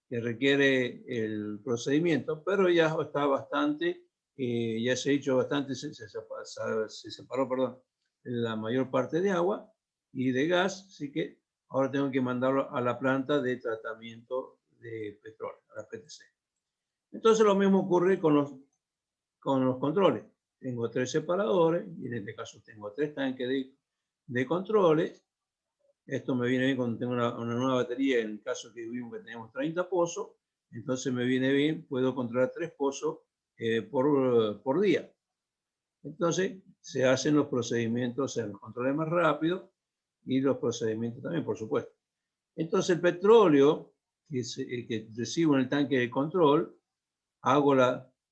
que requiere el procedimiento, pero ya está bastante, ya se ha hecho bastante, se separó, perdón, la mayor parte de agua y de gas, así que ahora tengo que mandarlo a la planta de tratamiento de petróleo, a la PTC. Entonces lo mismo ocurre con los controles. Tengo tres separadores, y en este caso tengo tres tanques de controles. Esto me viene bien cuando tengo una nueva batería, en el caso que vimos que tenemos 30 pozos, entonces me viene bien, puedo controlar 3 pozos por día. Entonces se hacen los procedimientos, o sea, los controles más rápidos y los procedimientos también, por supuesto. Entonces el petróleo que recibo en el tanque de control, hago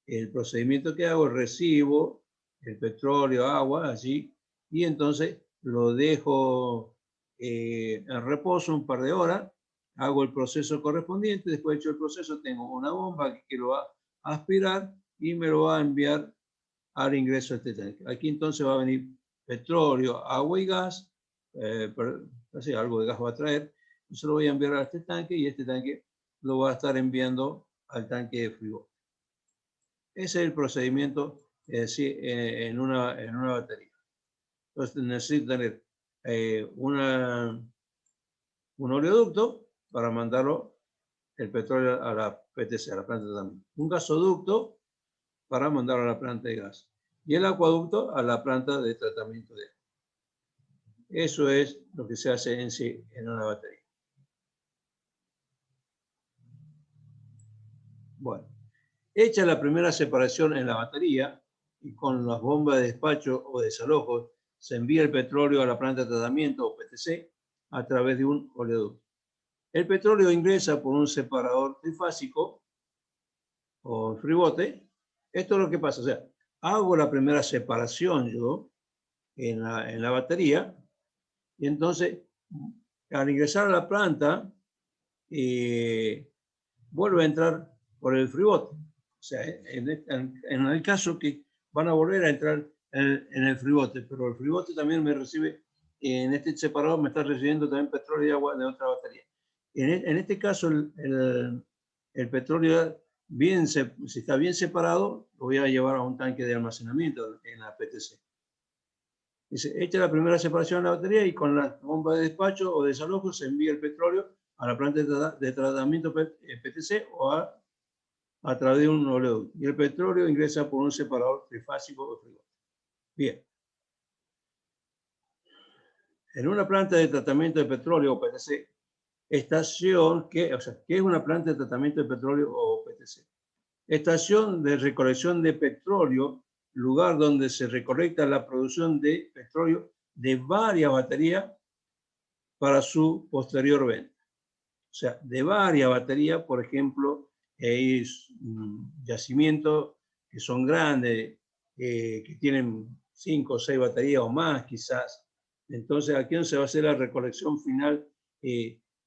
el procedimiento que hago, recibo el petróleo, agua, allí, y entonces lo dejo en reposo un par de horas, hago el proceso correspondiente, después de hecho el proceso tengo una bomba que quiero aspirar y me lo va a enviar al ingreso de este tanque. Aquí entonces va a venir petróleo, agua y gas, así, algo de gas va a traer, yo se lo voy a enviar a este tanque y este tanque lo va a estar enviando al tanque de frigorífico. Ese es el procedimiento en una batería. Entonces necesito tener un oleoducto para mandarlo el petróleo a la PTC, a la planta de tratamiento. Un gasoducto para mandarlo a la planta de gas. Y el acueducto a la planta de tratamiento de agua. Eso es lo que se hace en sí en una batería. Bueno, hecha la primera separación en la batería y con las bombas de despacho o desalojo se envía el petróleo a la planta de tratamiento o PTC a través de un oleoducto. El petróleo ingresa por un separador trifásico o fribote. Esto es lo que pasa. O sea, hago la primera separación yo en la batería y entonces al ingresar a la planta vuelve a entrar por el fribote. O sea, en el caso que van a volver a entrar en el fribote, pero el fribote también me recibe, en este separador me está recibiendo también petróleo y agua de otra batería. En este caso, el petróleo, si está bien separado, lo voy a llevar a un tanque de almacenamiento en la PTC. Dice, hecha la primera separación en la batería y con la bomba de despacho o desalojo se envía el petróleo a la planta de tratamiento PTC o a través de un oleoducto. Y el petróleo ingresa por un separador trifásico o frigorífico. Bien. En una planta de tratamiento de petróleo o PTC, estación, ¿qué es una planta de tratamiento de petróleo o PTC? Estación de recolección de petróleo, lugar donde se recolecta la producción de petróleo de varias baterías para su posterior venta. O sea, de varias baterías, por ejemplo, hay yacimientos que son grandes, que tienen 5 o 6 baterías o más quizás. Entonces aquí donde se va a hacer la recolección final,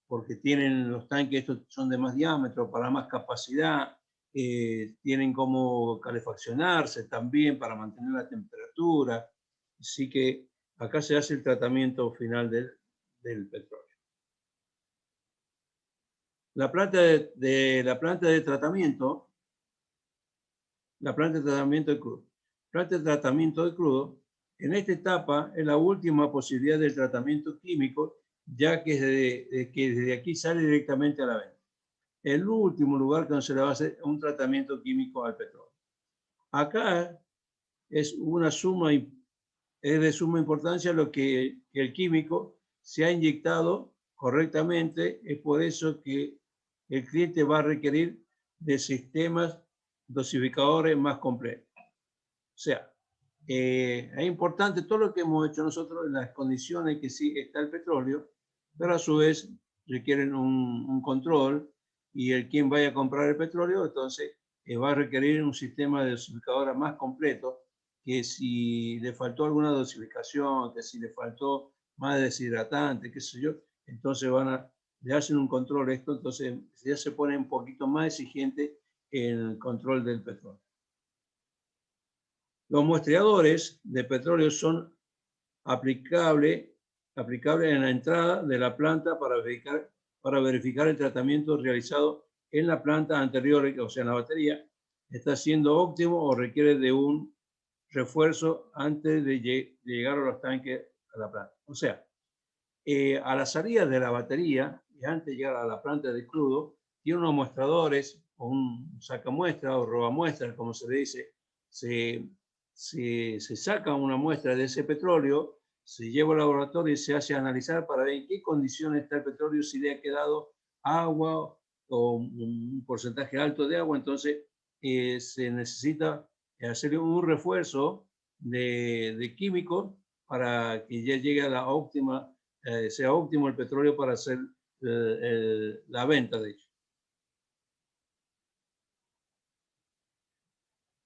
porque tienen los tanques, estos son de más diámetro, para más capacidad, tienen como calefaccionarse también para mantener la temperatura. Así que acá se hace el tratamiento final del petróleo. La planta de tratamiento, la planta de tratamiento de crudo. Planta de tratamiento de crudo, en esta etapa es la última posibilidad del tratamiento químico, ya que desde aquí sale directamente a la venta. El último lugar donde se le va a hacer un tratamiento químico al petróleo. Acá es de suma importancia lo que el químico se ha inyectado correctamente. Es por eso que el cliente va a requerir de sistemas dosificadores más completos. O sea, es importante todo lo que hemos hecho nosotros en las condiciones que sí está el petróleo, pero a su vez requieren un control, y quien vaya a comprar el petróleo, entonces va a requerir un sistema de dosificadora más completo, que si le faltó alguna dosificación, que si le faltó más deshidratante, qué sé yo, entonces le hacen un control esto, entonces ya se pone un poquito más exigente en el control del petróleo. Los muestreadores de petróleo son aplicables en la entrada de la planta para verificar el tratamiento realizado en la planta anterior, o sea, en la batería, está siendo óptimo o requiere de un refuerzo antes de llegar a los tanques a la planta. O sea, a la salida de la batería y antes de llegar a la planta de crudo, tiene unos muestradores o un sacamuestra o robamuestra, como se le dice. Se saca una muestra de ese petróleo, se lleva al laboratorio y se hace analizar para ver en qué condiciones está el petróleo, si le ha quedado agua o un porcentaje alto de agua. Entonces se necesita hacer un refuerzo de químicos para que ya llegue a la óptima, sea óptimo el petróleo para hacer la venta, de hecho.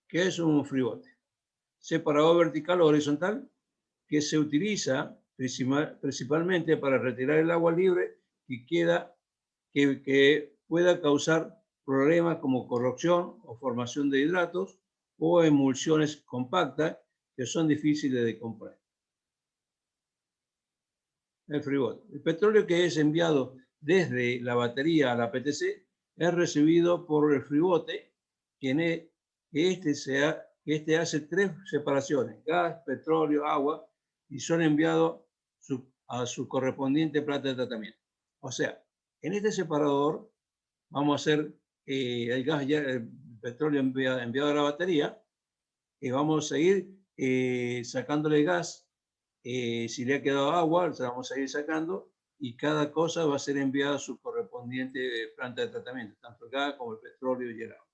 ¿Qué es un frigote? Separador vertical o horizontal que se utiliza principalmente para retirar el agua libre que pueda causar problemas como corrosión o formación de hidratos o emulsiones compactas que son difíciles de comprar. El freebote. El petróleo que es enviado desde la batería a la PTC es recibido por el freebote, que este hace 3 separaciones: gas, petróleo, agua, y son enviados a su correspondiente planta de tratamiento. O sea, en este separador vamos a hacer el gas, el petróleo enviado a la batería, y vamos a seguir sacándole gas. Si le ha quedado agua, se la vamos a ir sacando, y cada cosa va a ser enviada a su correspondiente planta de tratamiento, tanto el gas como el petróleo y el agua.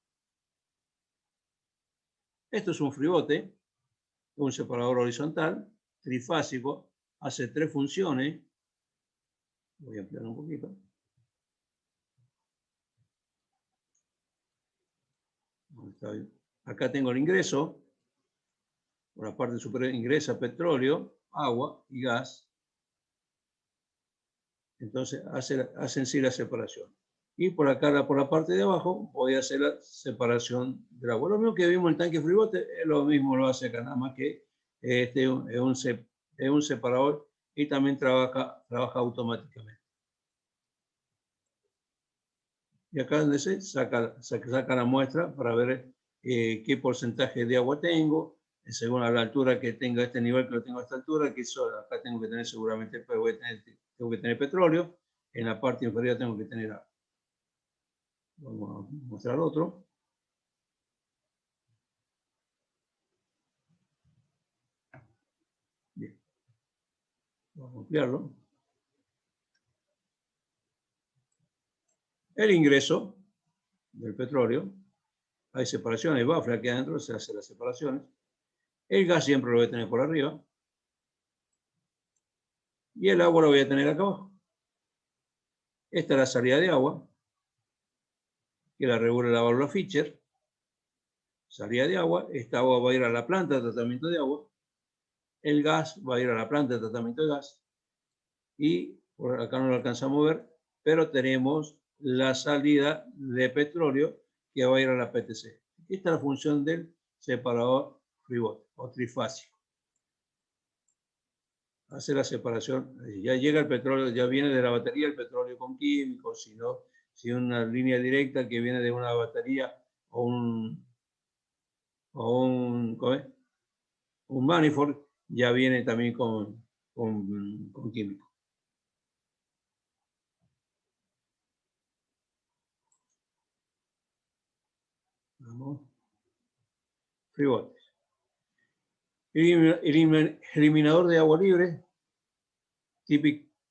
Esto es un freebote, un separador horizontal, trifásico, hace 3 funciones. Voy a ampliar un poquito. Acá tengo el ingreso. Por la parte superior ingresa petróleo, agua y gas. Entonces hace en sí la separación. Y por acá, por la parte de abajo, voy a hacer la separación del agua. Lo mismo que vimos en el tanque freebote, es lo mismo lo hace acá, nada más que este es un separador y también trabaja automáticamente. Y acá donde se saca la muestra para ver qué porcentaje de agua tengo, según la altura que tenga este nivel, que lo tengo a esta altura, que acá tengo que tener seguramente, tengo que tener petróleo, en la parte inferior tengo que tener agua. Vamos a mostrar otro. Bien. Vamos a ampliarlo. El ingreso del petróleo. Hay separaciones, hay buffer aquí adentro, se hacen las separaciones. El gas siempre lo voy a tener por arriba. Y el agua lo voy a tener acá abajo. Esta es la salida de agua, que la regula la válvula Fischer. Salida de agua. Esta agua va a ir a la planta de tratamiento de agua. El gas va a ir a la planta de tratamiento de gas. Y por acá no lo alcanzamos a ver, pero tenemos la salida de petróleo que va a ir a la PTC. Esta es la función del separador freebote o trifásico. Hace la separación, ya llega el petróleo, ya viene de la batería el petróleo con químicos, si una línea directa que viene de una batería o un manifold, ya viene también con químicos. Vamos. Freebote. Eliminador de agua libre,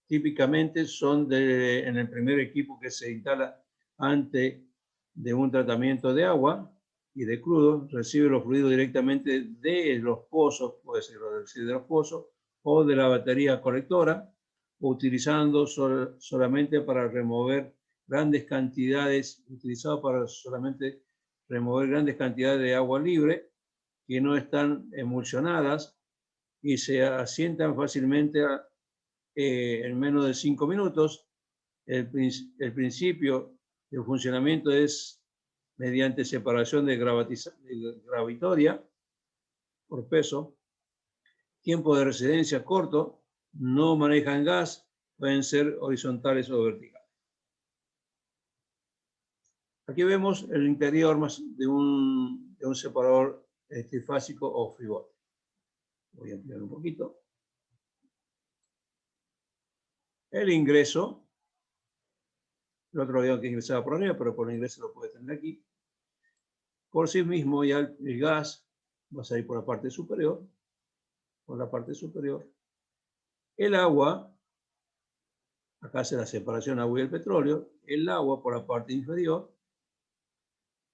típicamente son en el primer equipo que se instala antes de un tratamiento de agua y de crudo, recibe los fluidos directamente de los pozos, puede ser de los pozos o de la batería colectora, utilizando solamente para remover grandes cantidades, de agua libre que no están emulsionadas y se asientan fácilmente en menos de 5 minutos. El principio de funcionamiento es mediante separación de gravitoria por peso. Tiempo de residencia corto, no manejan gas, pueden ser horizontales o verticales. Aquí vemos el interior de un separador trifásico o freebote. Voy a ampliar un poquito. El ingreso, el otro día que ingresaba por arriba, pero por el ingreso lo puede tener aquí. Por sí mismo ya el gas va a salir por la parte superior. El agua, acá hace la separación agua y el petróleo. El agua por la parte inferior.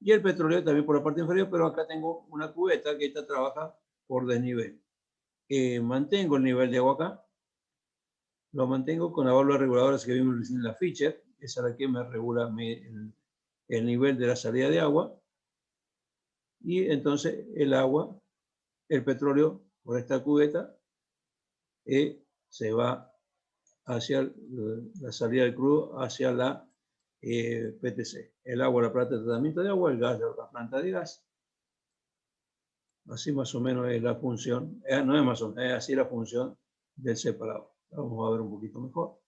Y el petróleo también por la parte inferior, pero acá tengo una cubeta que esta trabaja por desnivel. Mantengo el nivel de agua acá. Lo mantengo con la válvula reguladora que vimos en la Fischer. Esa es la que me regula el nivel de la salida de agua. Y entonces el petróleo por esta cubeta se va hacia la salida del crudo, hacia la PTC. El agua, la planta de tratamiento de agua, el gas, la planta de gas. Así más o menos es la función, no es más o menos, es así la función del separador. Vamos a ver un poquito mejor.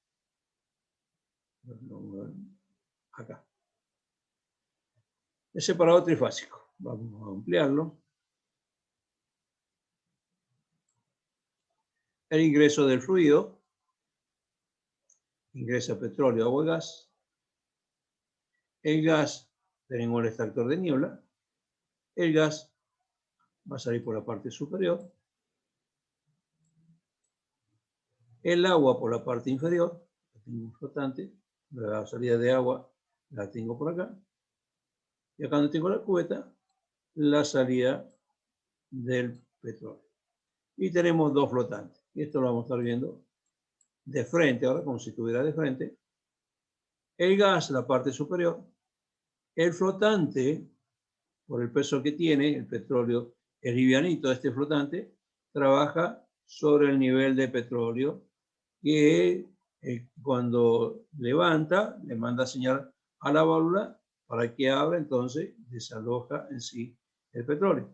Acá. El separador trifásico. Vamos a ampliarlo. El ingreso del fluido. Ingresa petróleo, agua y gas. El gas, tenemos el extractor de niebla. El gas va a salir por la parte superior. El agua por la parte inferior. Tengo un flotante. La salida de agua la tengo por acá. Y acá donde tengo la cubeta, la salida del petróleo. Y tenemos dos flotantes. Y esto lo vamos a estar viendo de frente ahora, como si estuviera de frente. El gas, la parte superior. El flotante, por el peso que tiene, el petróleo es livianito, este flotante, trabaja sobre el nivel de petróleo que cuando levanta, le manda señal a la válvula para que abra, entonces desaloja en sí el petróleo.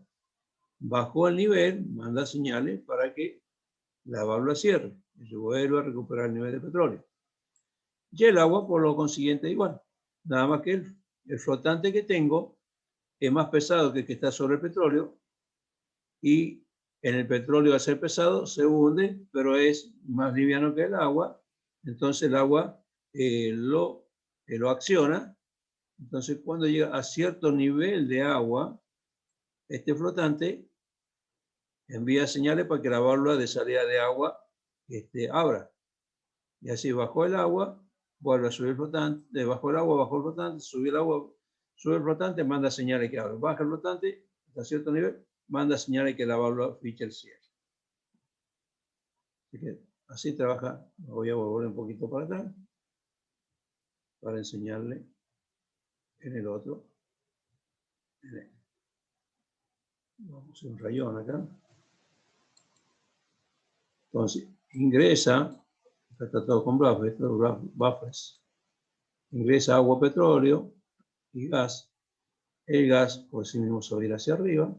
Bajó el nivel, manda señales para que la válvula cierre y se vuelva a recuperar el nivel de petróleo. Y el agua, por lo consiguiente, igual. Nada más que el flotante que tengo es más pesado que el que está sobre el petróleo y en el petróleo, al ser pesado, se hunde, pero es más liviano que el agua. Entonces el agua lo acciona. Entonces cuando llega a cierto nivel de agua, este flotante envía señales para que la válvula de salida de agua abra. Y así bajó el agua, vuelve a subir el flotante, bajó el agua, bajó el flotante, subió el agua, sube el flotante, manda señales que abre. Baja el flotante hasta cierto nivel, manda señales que la válvula Fischer cierre. Así que así trabaja. Me voy a volver un poquito para atrás para enseñarle en el otro. Vamos a hacer un rayón acá. Entonces, ingresa, está todo con buffers, ingresa agua, petróleo y gas. El gas por sí mismo se va a ir hacia arriba.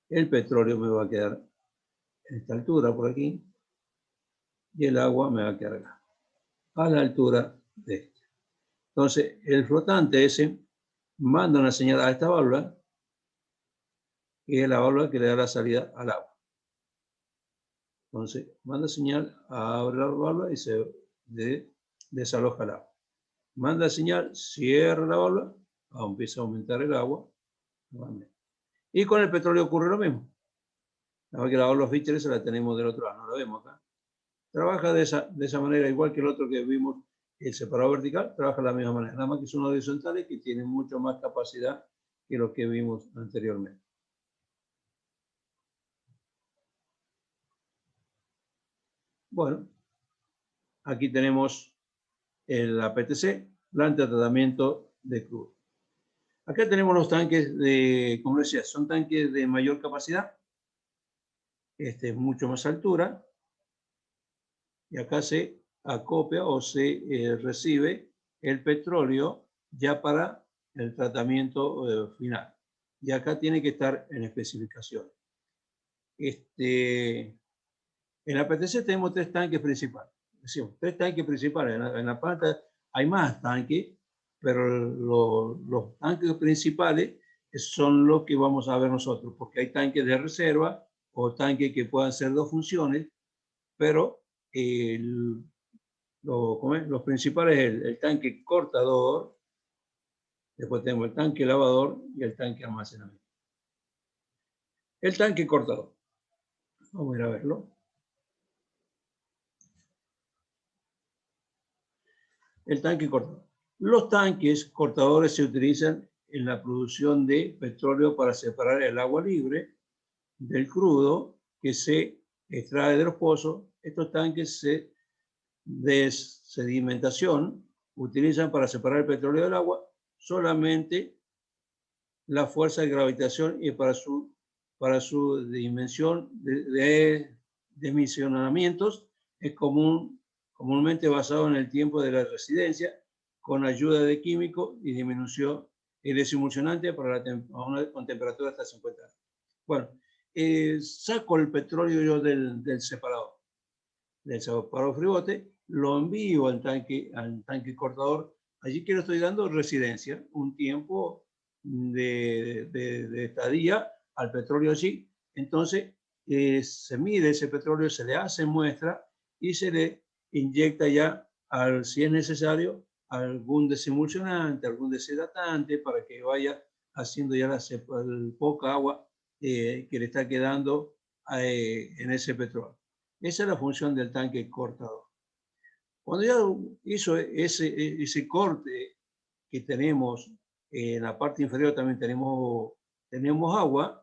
El petróleo me va a quedar en esta altura por aquí. Y el agua me va a quedar acá, a la altura de este. Entonces, el flotante ese manda una señal a esta válvula y es la válvula que le da la salida al agua. Entonces, manda señal, abre la válvula y se desaloja el agua. Manda señal, cierra la válvula, empieza a aumentar el agua. Y con el petróleo ocurre lo mismo. Nada más que la válvula Fischer se la tenemos del otro lado, no la vemos acá. Trabaja de esa manera, igual que el otro que vimos, el separador vertical, trabaja de la misma manera. Nada más que son horizontales que tienen mucho más capacidad que lo que vimos anteriormente. Bueno, aquí tenemos la PTC, planta de tratamiento de crudo. Acá tenemos los tanques como decía, son tanques de mayor capacidad. Este es mucho más altura. Y acá se acopia o se recibe el petróleo ya para el tratamiento final. Y acá tiene que estar en especificaciones. En la PTC tenemos tres tanques principales. Decimos, tres tanques principales. En la planta hay más tanques, pero los tanques principales son los que vamos a ver nosotros, porque hay tanques de reserva o tanques que puedan ser dos funciones, pero los principales es el tanque cortador, después tenemos el tanque lavador y el tanque almacenamiento. El tanque cortador. Vamos a ir a verlo. El tanque cortador. Los tanques cortadores se utilizan en la producción de petróleo para separar el agua libre del crudo que se extrae de los pozos. Estos tanques de sedimentación utilizan para separar el petróleo del agua solamente la fuerza de gravitación y para su dimensión dimensionamientos es comúnmente basado en el tiempo de la residencia, con ayuda de químico y disminución y desemulsionante con temperatura hasta 50 grados. Bueno, saco el petróleo yo del separador frigote, lo envío al tanque cortador. Allí que le estoy dando residencia, un tiempo de estadía al petróleo allí. Entonces, se mide ese petróleo, se le hace muestra y se le inyecta ya, si es necesario, algún desemulsionante, algún deshidratante para que vaya haciendo ya la poca agua que le está quedando en ese petróleo. Esa es la función del tanque cortador. Cuando ya hizo ese corte que tenemos, en la parte inferior también tenemos agua,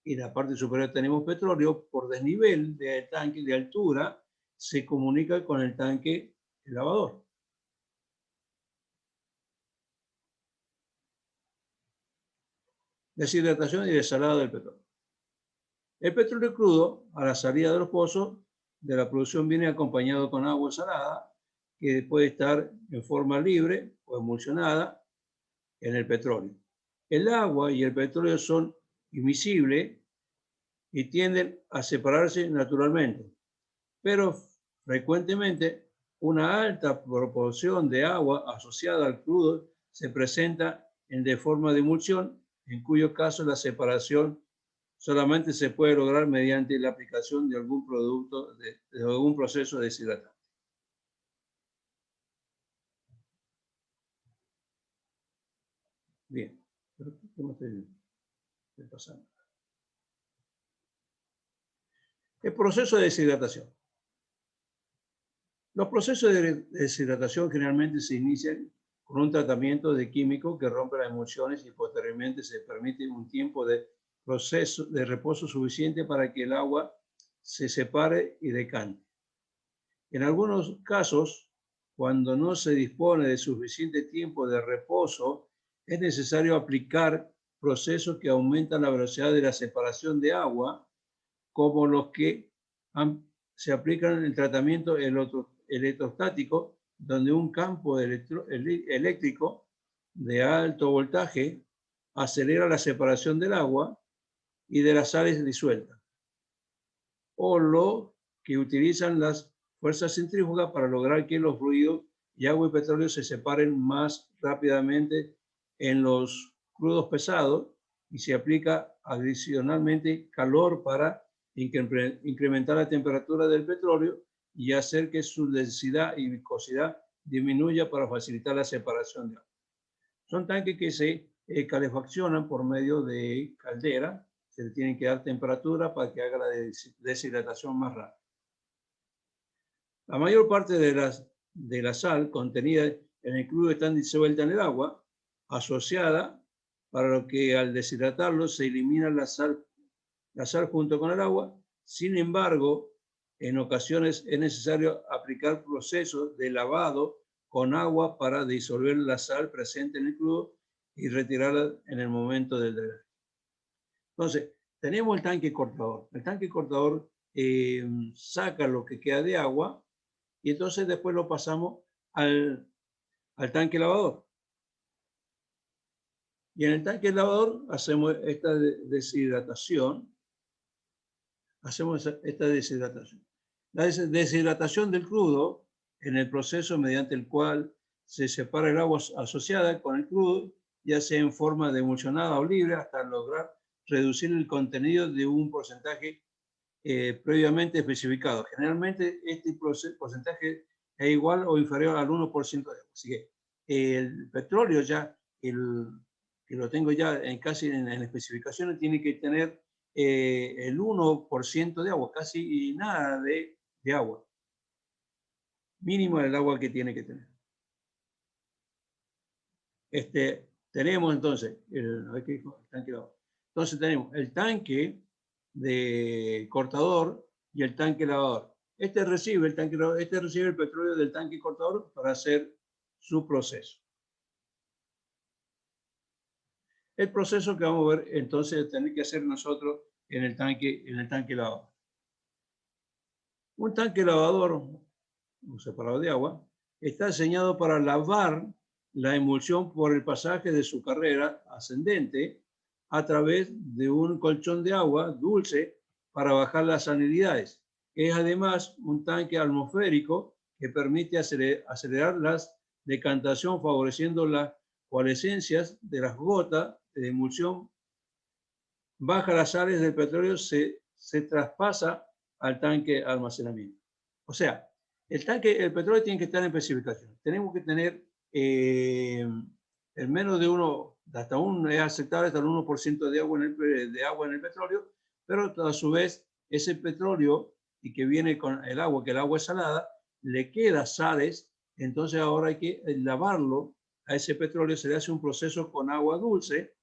y en la parte superior tenemos petróleo, por desnivel del tanque de altura se comunica con el tanque lavador. Deshidratación y desalado del petróleo. El petróleo crudo, a la salida de los pozos de la producción, viene acompañado con agua salada, que puede estar en forma libre o emulsionada en el petróleo. El agua y el petróleo son imisibles y tienden a separarse naturalmente, pero frecuentemente una alta proporción de agua asociada al crudo se presenta de forma de emulsión, en cuyo caso la separación solamente se puede lograr mediante la aplicación de algún producto, de algún proceso deshidratante. Bien, ¿cómo estoy pasando? El proceso de deshidratación. Los procesos de deshidratación generalmente se inician con un tratamiento de químico que rompe las emulsiones y posteriormente se permite un tiempo de reposo suficiente para que el agua se separe y decante. En algunos casos, cuando no se dispone de suficiente tiempo de reposo, es necesario aplicar procesos que aumentan la velocidad de la separación de agua, como los que se aplican en el tratamiento electrostático, donde un campo eléctrico de alto voltaje acelera la separación del agua y de las sales disueltas, o lo que utilizan las fuerzas centrífugas para lograr que los fluidos y agua y petróleo se separen más rápidamente en los crudos pesados, y se aplica adicionalmente calor para incrementar la temperatura del petróleo y hacer que su densidad y viscosidad disminuya para facilitar la separación de agua. Son tanques que se calefaccionan por medio de caldera. Se le tiene que dar temperatura para que haga la deshidratación más rápida. La mayor parte de la sal contenida en el crudo está disuelta en el agua, asociada, para lo que al deshidratarlo se elimina la sal junto con el agua. Sin embargo, en ocasiones es necesario aplicar procesos de lavado con agua para disolver la sal presente en el crudo y retirarla en el momento del drenaje. Entonces, tenemos el tanque cortador. El tanque cortador saca lo que queda de agua y entonces después lo pasamos al tanque lavador. Y en el tanque lavador hacemos esta deshidratación. La deshidratación del crudo en el proceso mediante el cual se separa el agua asociada con el crudo, ya sea en forma de emulsionada o libre, hasta lograr reducir el contenido de un porcentaje previamente especificado. Generalmente este porcentaje es igual o inferior al 1% de agua. Así que el petróleo ya, que lo tengo ya casi en especificaciones, tiene que tener el 1% de agua, casi nada de agua. Mínimo el agua que tiene que tener. Tenemos entonces, entonces tenemos el tanque de cortador y el tanque lavador. Recibe el petróleo del tanque cortador para hacer su proceso. El proceso que vamos a ver entonces tener que hacer nosotros en el tanque lavador. Un tanque lavador, un separador de agua, está diseñado para lavar la emulsión por el pasaje de su carrera ascendente a través de un colchón de agua dulce para bajar las salinidades. Es además un tanque atmosférico que permite acelerar la decantación, favoreciendo las coalescencias de las gotas de emulsión. Baja las sales del petróleo, se traspasa al tanque de almacenamiento. O sea, el petróleo tiene que estar en especificación. Tenemos que tener el menos de hasta es aceptable hasta el 1% de agua en el petróleo, pero a su vez ese petróleo y que viene con el agua, que el agua es salada, le queda sales, entonces ahora hay que lavarlo a ese petróleo, se le hace un proceso con agua dulce,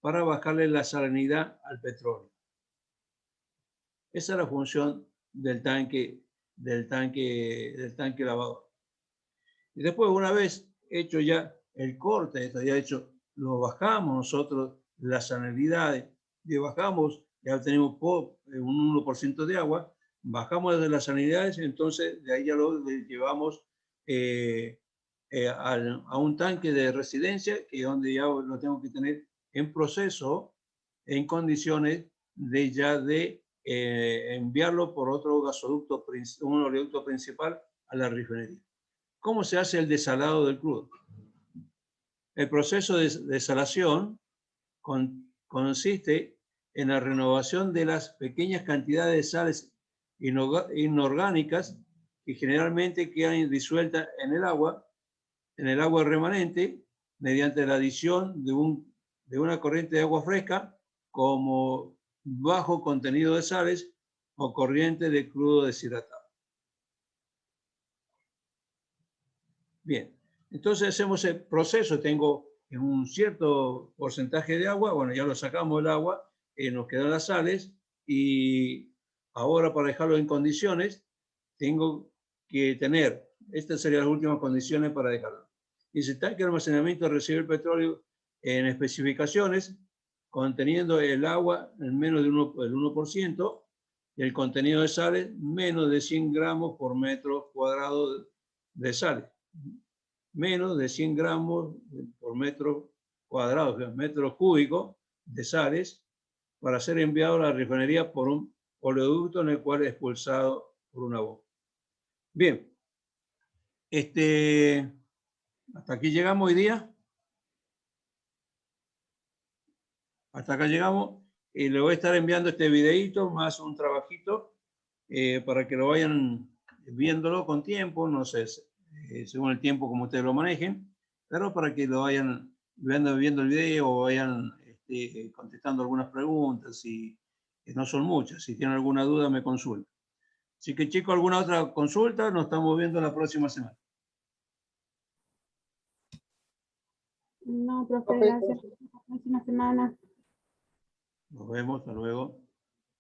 para bajarle la salinidad al petróleo. Esa es la función del tanque lavador. Y después, una vez hecho ya el corte, esto ya hecho, lo bajamos nosotros las salinidades, y bajamos, ya tenemos un 1% de agua, bajamos desde las salinidades, entonces de ahí ya lo llevamos a un tanque de residencia, que es donde ya lo tengo que tener en proceso, en condiciones de enviarlo por otro gasoducto, un oleoducto principal a la refinería. ¿Cómo se hace el desalado del crudo? El proceso de desalación consiste en la renovación de las pequeñas cantidades de sales inorgánicas que generalmente quedan disueltas en el agua remanente, mediante la adición de una corriente de agua fresca como bajo contenido de sales o corriente de crudo deshidratado. Bien, entonces hacemos el proceso. Tengo un cierto porcentaje de agua, bueno, ya lo sacamos del agua, nos quedan las sales, y ahora para dejarlo en condiciones, tengo que tener, estas serían las últimas condiciones para dejarlo. Dice, tanque de almacenamiento recibe el petróleo en especificaciones, conteniendo el agua en menos del 1%, y el contenido de sales menos de 100 gramos por metro cuadrado de sales. Menos de 100 gramos por metro cuadrado, o sea, metro cúbico de sales, para ser enviado a la refinería por un oleoducto en el cual es expulsado por una bomba. Bien, hasta aquí llegamos hoy día. Hasta acá llegamos, y le voy a estar enviando este videíto más un trabajito para que lo vayan viéndolo con tiempo, no sé, según el tiempo como ustedes lo manejen, pero para que lo vayan viendo el video o vayan contestando algunas preguntas, y no son muchas. Si tienen alguna duda me consultan. Así que, chicos, alguna otra consulta, nos estamos viendo la próxima semana. No, profe, gracias. La próxima semana. Nos vemos, hasta luego.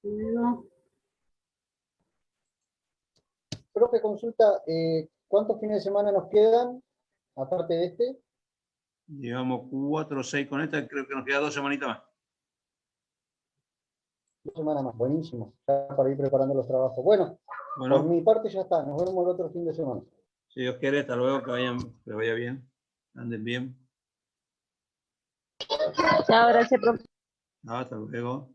No. Profe, consulta, ¿cuántos fines de semana nos quedan, aparte de este? Llevamos 4 o 6 con esta, creo que nos queda 2 semanitas más. 2 semanas más, buenísimo, ya para ir preparando los trabajos. Bueno, por mi parte ya está, nos vemos el otro fin de semana. Si Dios quiere, hasta luego, que vaya bien, anden bien. Chao, gracias, profe. Hasta luego.